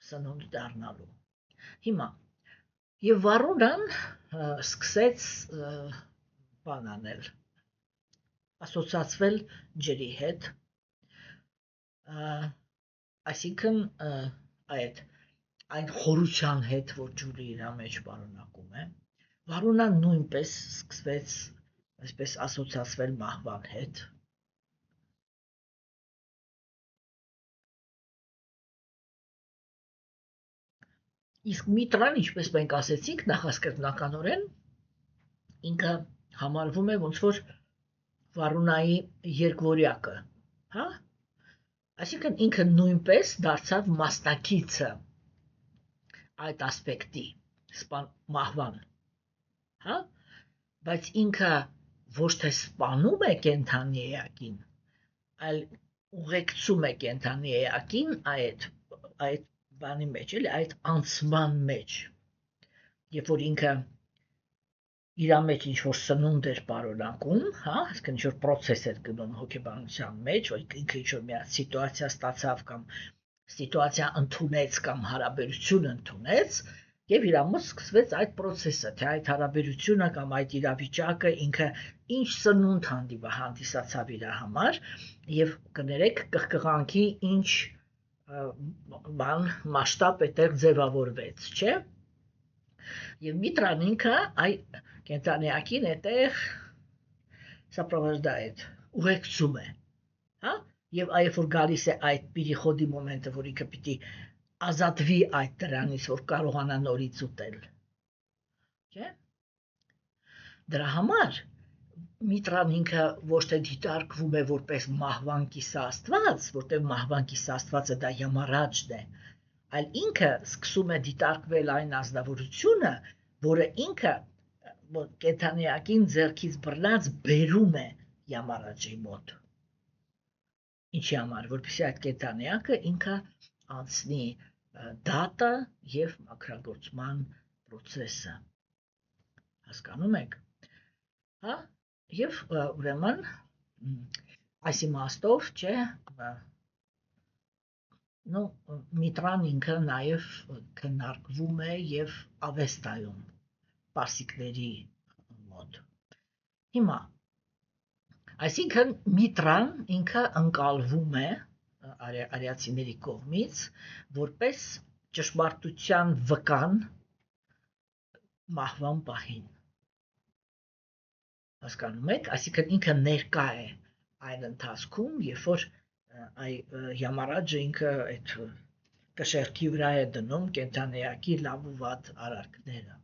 սնունդ դառնալու։ Հիմա եւ Վարունան սկսեց բան անել, ասոցացվել ջրի հետ, այսինքն այն խորության հետ, որ ջուրը իր մեջ պարունակում է, Վարունան նույնպես սկսվեց այսպես ասոցացվել մահվան հետ։ Իսկ Միտրան, ինչպես մենք ասեցինք, նախասկզբնականորեն ինքը համարվում է ոնց որ Վարունայի երկվորյակը, հա? Այսինքն ինքը նույնպես դարձավ մասնակիցը այդ ասպեկտի, մահվան, հա? Բայց ինքը ոչ թե սպանում է կենդանի էակին, այլ ուղեկցում է կենդանի էակին այդ բանի մեջ, էլի, այդ անցման մեջ, երբ որ ինքը իր մեջ ինչ որ սնունդ էր պարունակում, հա, այսինքն ինչ որ process էր գնում հոգեբանության մեջ, որ ինքը ինչ որ մի սիտուացիա ստացավ կամ սիտուացիա ընդունեց կամ հարաբերություն ընդունեց, եւ իր մոտ սկսվեց այդ process-ը, թե այդ հարաբերությունը կամ այդ իրավիճակը ինքը ինչ սնունդ հանդիսացավ իր համար եւ կներեք կղկղանքի ինչ բան մասշտաբ այդտեղ ձևավորվեց, չէ՞։ Եվ Միտրան ինքը այ կենտանիակին այդտեղ սապրովոժդայդ ուղեկցում է, հա? Եվ երբ որ գալիս է այդ պիրիխոդի մոմենտը, որ ինքը պիտի ազատվի այդ դրանից, որ կարողանա նորից ուտել, չէ՞։ Դրա համար Միտրան ինքը ոչ թե դիտարկվում է որպես մահվան կիսաստված, որտեղ մահվան կիսաստվածը դա Յամարաջն է, այլ ինքը սկսում է դիտարկվել այն ազնվորությունը, որը ինքը կենդանիակին ձեռքից բռնած բերում է Յամարաջի մոտ։ Ինչի համար, որպեսզի այդ կենդանիակը ինքը անցնի դատը եւ մաքրագործման process-ը։ Հասկանում եք։ Հա? Եվ ուրեմն այս իմաստով, չէ, Միտրան ինքը նաև քննարկվում է եւ Ավեստայում պարսիկների մոտ։ Հիմա, այսինքն Միտրան ինքը ընկալվում է արիացիների կողմից որպես ճշմարտության վկան մահվան պահին։ Հասկանում եք, այսինքն ինքը ներկա է այն ընթացքում, երբ որ Յամարաջը ինքը այդ կշեղքի վրա է դնում կենդանիակի լավ ու վատ արարքները։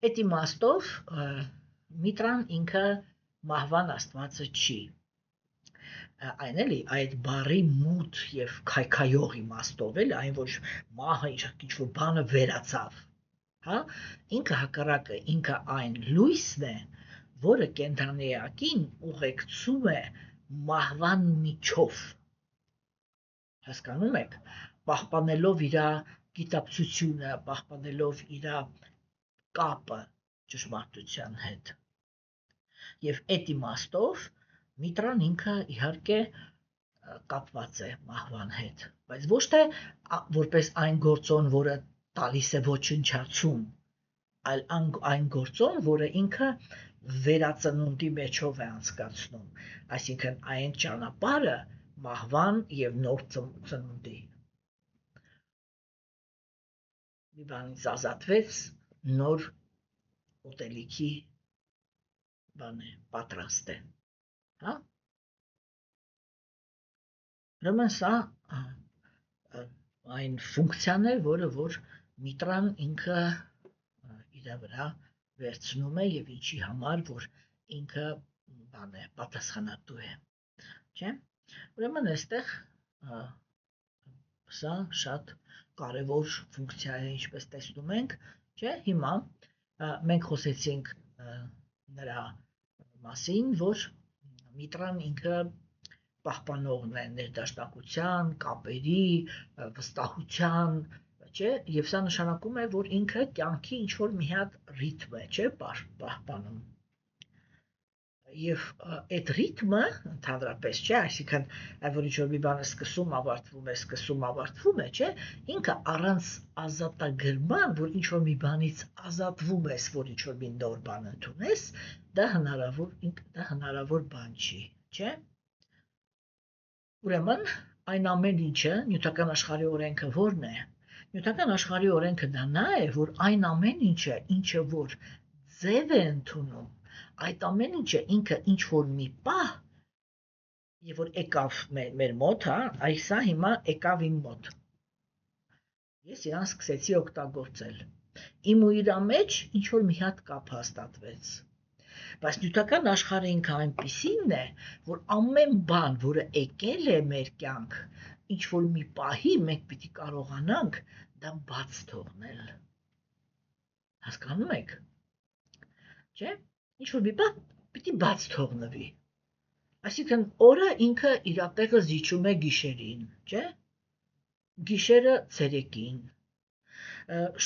Այդ իմաստով Միտրան ինքը մահվան աստվածը չի։ Այն էլի այդ բառի մութ եւ քայքայող իմաստով էլ այն որ մահը ինչ որ բանը վերացավ, հա, ինքը հակառակը ինքը այն լույսն է, որը կենդանիակին ուղեկցում է մահվան միջով, հասկանում եք, պահպանելով իր գիտակցությունը, պահպանելով իր կապը ճշմարտության հետ։ Եվ այդ իմաստով Միտրան ինքը իհարկե կապված է մահվան հետ, բայց ոչ թե որպես այն գործոն, որը տալիս է ոչնչացում, այլ այն գործոն, որը ինքը վերածնունդի մեջով է անցկացնում, այսինքն այն ճանապարհը մահվան եւ նոր ծնունդի։ Մի բանից ազատվեց, նոր ուտելիքի բան է, պատրաստ է, հա։ Ուրեմն սա այն ֆունկցիան է, որը որ Միտրան ինքը իր վրա վերցնում է եւ ինչի համար որ ինքը բան է պատասխանատու է, չէ՞։ Ուրեմն այստեղ սա շատ կարևոր ֆունկցիա է, ինչպես տեսնում ենք, չէ՞։ Հիմա մենք խոսեցինք նրա մասին, որ Միտրան ինքը պահպանողն է ներդաշնակության, կապերի, վստահության, չէ, եւ սա նշանակում է, որ ինքը կյանքի ինչ որ մի հատ ռիթմ է, չէ, պահպանում։ Եվ այդ ռիթմը ընդհանրապես չէ, այսինքն այդ որ ինչ-որ մի բանը սկսում ավարտվում է, չէ, ինքը առանց ազատագրման, որ ինչ-որ մի բանից ազատվում ես, որ ինչ-որ մի նոր բան ընդունես, դա հնարավոր բան չի, չէ։ Ուրեմն այն ամեն ինչը, նյութական աշխարհի օրենքը ո՞րն է։ Նյութական աշխարհի օրենքը դա է, որ այն ամեն ինչը որ ձև է ընդունում, այդ ամեն ինչը ինքը ինչ որ մի պահ եւ որ եկավ մեր մոտ, հա, այսա հիմա եկավ իմ մոտ։ Ես իրան սկսեցի օգտագործել։ Իմ ու իրա մեջ ինչ որ մի հատ կապ հաստատվեց։ Բայց նյութական աշխարհը ինքը այնպիսին է, որ ամեն բան, որը եկել է մեր կյանք, ինչ որ մի պահի մենք պիտի կարողանանք դա բաց թողնել։ Հասկանում եք։ Չէ՞։ Ինչ որ մի բան պիտի բաց թողնվի։ Այսինքն օրը ինքը իր տեղը զիջում է գիշերին, չէ՞։ Գիշերը ցերեկին։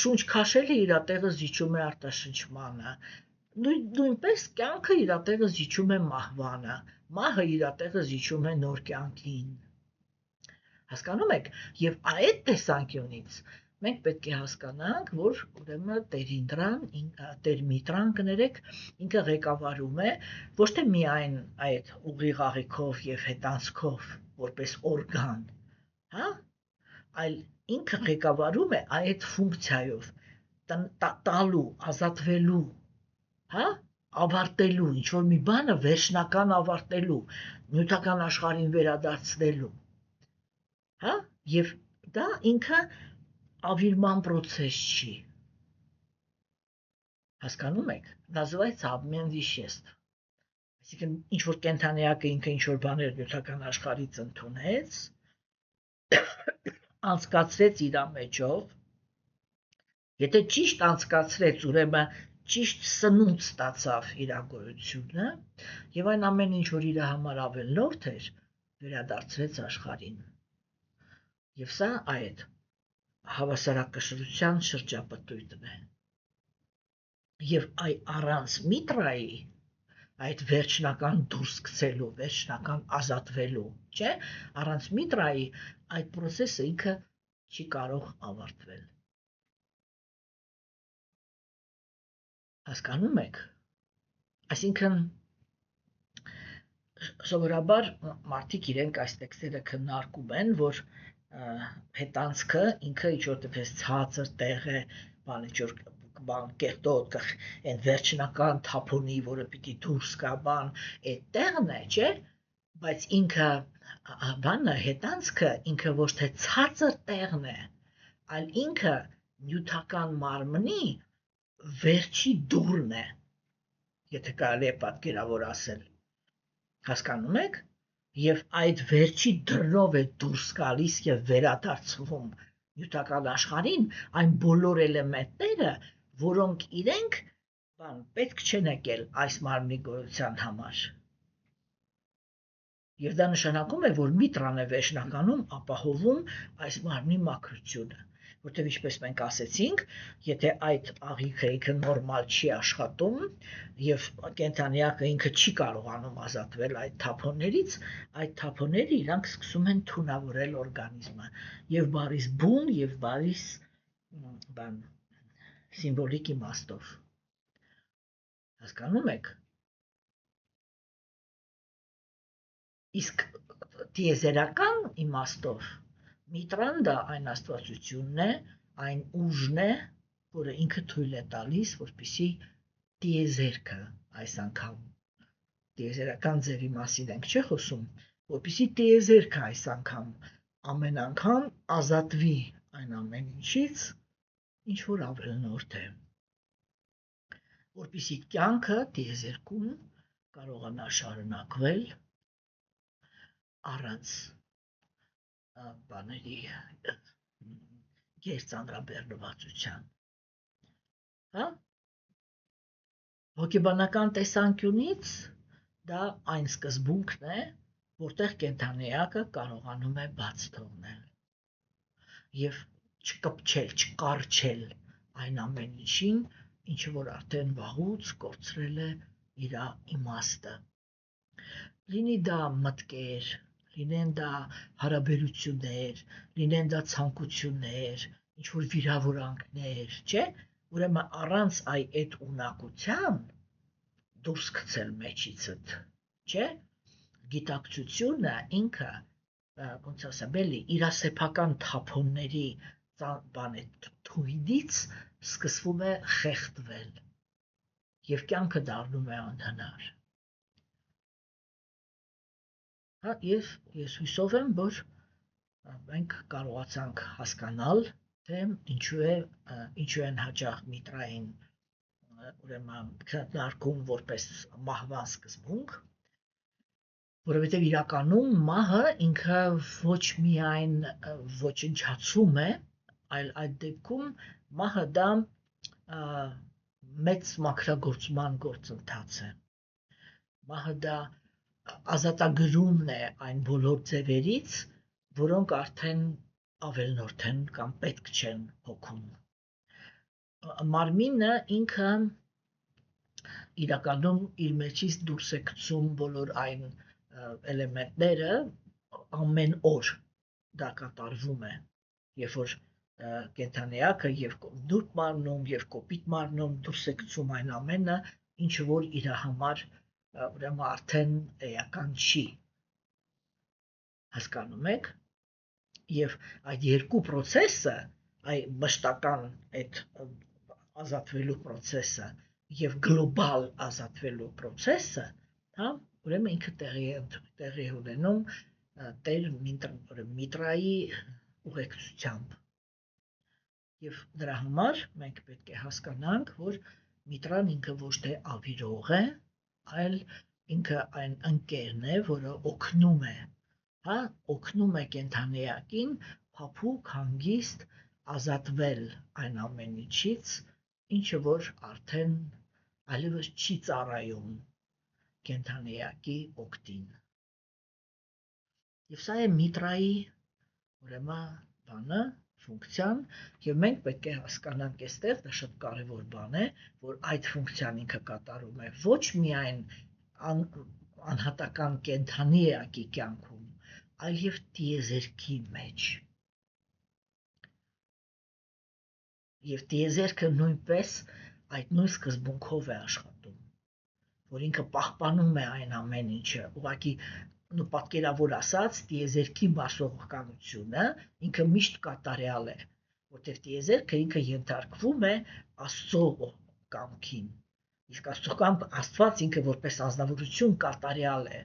Շունչ քաշելը իր տեղը զիջում է արտաշնչմանը։ Նույնպես կյանքը իր տեղը զիջում է մահվանը, մահը իր տեղը զիջում է նոր կյանքին։ Հասկանում եք։ Եվ այդ տեսանկյունից մենք պետք է հասկանանք, որ ուրեմն Տեր Միտրան կներեք, ինքը ղեկավարում է ոչ թե միայն այդ ուղիղ աղիքով եւ հետանցքով, որպես օրգան, հա, այլ ինքը ղեկավարում է այդ ֆունկցիայով, տալու, ազատվելու, հա, ավարտելու, ինչ որ մի բանը վերջնական ավարտելու, նյութական աշխարհին վերադարձնելու, հա, եւ դա ինքը ավիրման process չի։ Հասկանում եք, называется обмен веществ։ Այսինքն ինչ որ կենթանիակը ինքը ինչ որ բաներ նյութական աշխարհից ընդունեց, անցկացրեց իր մեջով, եթե ճիշտ անցկացրեց, ուրեմն ճիշտ սնունդ ստացավ իր գոյությունը, եւ այն ամեն ինչ որ իր համար ավելորդ էր, վերադարձրեց աշխարհին։ Եվ սա այդ հավասարակշռության շրջապտույտն է։ Եվ առանց Միտրայի, այդ վերջնական դուրս գցելու, վերջնական ազատվելու, չէ, առանց Միտրայի այդ process-ը ինքը չի կարող ավարտվել։ Հասկանում եք։ Այսինքն սովորաբար մարդիկ իրենք այս տեքստերը քննարկում են, որ հետանցքը ինքը ինչ որ դեպս ցածր տեղ է, բան կեղտոտ, այն վերջնական թափոնի, որը պիտի դուրս գա, բան, այդ տեղն է, չէ, բայց ինքը բանը հետանցքը ինքը ոչ թե ցածր տեղն է, այլ ինքը նյութական մարմնի վերջի դուռն է, եթե կարելի է պատկերավոր ասել։ Հասկանում եք։ Եվ այդ վերջի դռնով է դուրս գալիս եւ վերադարձվում նյութական աշխարհին այն բոլոր էլեմենտները, որոնք իրենք պետք չեն եկել այս մարմնի գոյության համար։ Եվ դա նշանակում է, որ Միտրան է վերջնականում ապահովում այս մարմնի մաքրությունը, որտեղ ինչպես մենք ասեցինք, եթե այդ աղիքը ինքը նորմալ չի աշխատում եւ կենթանիակը ինքը չի կարողանում ազատվել այդ թափոններից, այդ թափոնները իրանք սկսում են թունավորել օրգանիզմը եւ բարիս բուն եւ բարիս բան սիմվոլիկ իմաստով։ Հասկանում եք։ Իսկ տիեզերական իմաստով Միտրան դա այն աստվածությունն է, այն ուժն է, որը ինքը թույլ է տալիս, որպեսզի տիեզերքը այս անգամ տիեզերական ձևի մասին ենք չէ խոսում, որպեսզի տիեզերքը այս անգամ ամեն անգամ ազատվի այն ամեն ինչից, ինչ որ ավելնորդ է, որպեսզի կյանքը տիեզերքում կարողանա շարունակվել առանց բաների գերծանրաբեռնվածության, հա, հոգեբանական տեսանկյունից դա այն սկզբունքն է, որտեղ կենթանիակը կարողանում է բաց թողնել եւ չկպչել, չկառչել այն ամեն ինչին, ինչը որ արդեն վաղուց կորցրել է իր իմաստը, լինի դա մտքեր, լինեն դա հարաբերություններ, լինեն դա ցանկություններ, ինչ-որ վիրավորանքներ, չէ՞, ուրեմն առանց այդ ունակության դուրս գցել մեջիցդ, չէ՞, գիտակցությունը ինքը ոնց ասեմ, էլի իր սեփական թափոնների բան է թույդից սկսվում է խեղդվել եւ կյանքը դառնում է անհնար։ Հա, եւ ես հույսով եմ, որ մենք կարողացանք հասկանալ, թե ինչու են հաճախ միտրային ուրեմն քննարկում որպես մահվան սկզբունք, որովհետև իրականում մահը ինքը ոչ միայն ոչնչացում է, այլ այդ դեպքում մահը դա մեծ մաքրագործման գործընթաց է։ Մահը դա ազատագրումն է այն բոլոր ձևերից, որոնք արդեն ավելնորդ են կամ պետք չեն հոգում։ Մարմինը ինքը իրականում իր մեջից դուրս է գցում բոլոր այն էլեմենտները ամեն օր դա կատարվում է, երբ որ կենդանիակը եւ նուրբ մարմնում եւ կոպիտ մարմնում դուրս է գցում այն ամենը, ինչը որ իր համար ուրեմն արդեն էական չի, հասկանում եք, եւ այդ երկու process-ը, այդ մշտական այդ ազատվելու process-ը եւ գլոբալ ազատվելու process-ը, հա, ուրեմն ինքը տեղի ունենում տեր միտրայի ուղեկցությամբ։ Եվ դրա համար մենք պետք է հասկանանք, որ միտրան ինքը ոչ թե ավիրող է, այլ ինքը այն ընկերն է, որը օգնում է, հա, օգնում է կենդանիակին փափուկ, հանգիստ ազատվել այն ամեն ինչից, ինչը որ արդեն այլևս չի ծառայում կենդանիակի օգտին։ Եվ սա է միտրայի ուրեմն բանը, ֆունկցիան, եւ մենք պետք է հասկանանք այստեղ, դա շատ կարեւոր բան է, որ այդ ֆունկցիան ինքը կատարում է ոչ միայն անհատական կենդանիակի կյանքում, այլ եւ տիեզերքի մեջ։ Եվ տիեզերքը նույնպես այդ նույն սկզբունքով է աշխատում, որ ինքը պահպանում է այն ամեն ինչը, ուղղակի պատկերավոր ասած, տիեզերքի մասողականությունը ինքը միշտ կատարյալ է, որտեղ տիեզերքը ինքը ենթարկվում է Աստծո կամքին, իսկ Աստված ինքը որպես ազնվորություն կատարյալ է,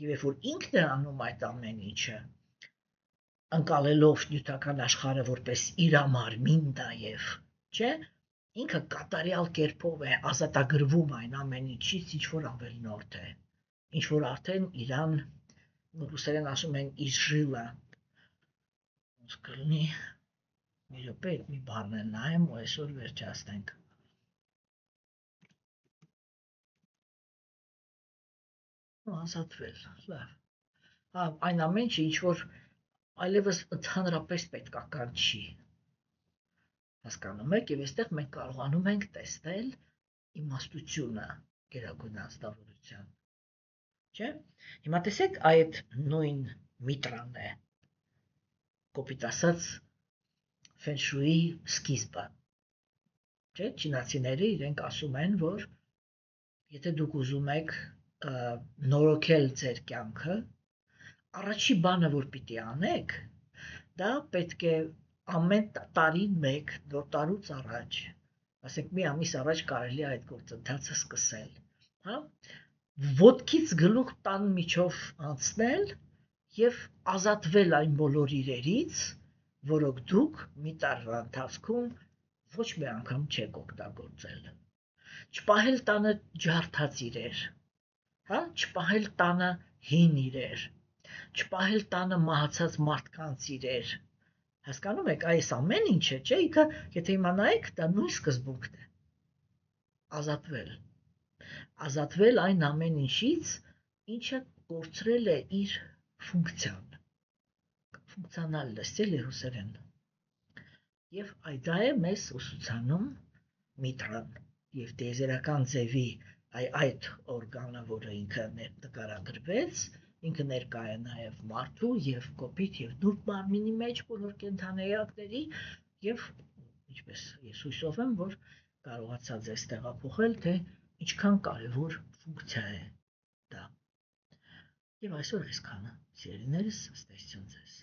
եւ երբ որ ինքն է անում այդ ամեն ինչը, ընկալելով նյութական աշխարհը որպես իր մարմին դայև, չէ՞, ինքը կատարյալ կերպով է ազատագրվում այն ամեն ինչից, ինչ որ ավելնորդ է, ինչ որ արդեն իրան ռուսերեն ասում են իժիլա, ոնց կլինի, մի րոպե մի բառն է նայեմ ու այսօր վերջացնենք։ Ազատվել, լավ։ Այն ամեն ինչ, ինչ որ այլևս ընդհանրապես պետքական չի։ Հասկանում եք, եւ այստեղ մենք կարողանում ենք տեսնել իմաստությունը գերագույն ազնվորության։ Չէ՞։ Հիմա տեսեք, այդ նույն միտրան է, կոպիտ ասած, ֆենշուի սկիզբը։ Չէ՞, չինացիները իրենք ասում են, որ եթե դուք ուզում եք նորոգել ձեր կյանքը, առաջի բանը, որ պիտի անեք, դա պետք է ամեն տարին մեկ, որ տարուց առաջ, ասենք մի ամիս առաջ կարելի է այդ գործընթացը սկսել, հա, ոտքից գլուխ տան միջով անցնել եւ ազատվել այն բոլոր իրերից, որոնք դուք մի տարվա ընթացքում ոչ մի անգամ չեք օգտագործել։ Չպահել տանը ջարդած իրեր, հա, չպահել տանը հին իրեր, չպահել տանը մահացած մարդկանց իրեր։ Հասկանում եք, այս ամեն ինչը, չէ, ինքը, եթե իմանայիք, դա նույն սկզբունքն է։ Ազատվել։ Ազատվել այն ամեն ինչից, ինչը կորցրել է իր ֆունկցիան։ Ֆունկցիոնալ լսել է ռուսերեն։ Եվ այդ դա է մեզ ուսուցանում միտրան եւ տիեզերական ձևի այդ օրգանը, որը ինքը նկարագրվեց, ինքը ներկա է նաև մարդու եւ կոպիտ եւ նուրբ մարմինի մեջ բոլոր կենդանիակների եւ ինչպես ես հույսով եմ, որ կարողացա ձեզ տեղափոխել, թե ինչքան կարևոր ֆունկցիա է դա։ Եվ այսօր այսքանը, սիրելիներս, ըստ ձեզ։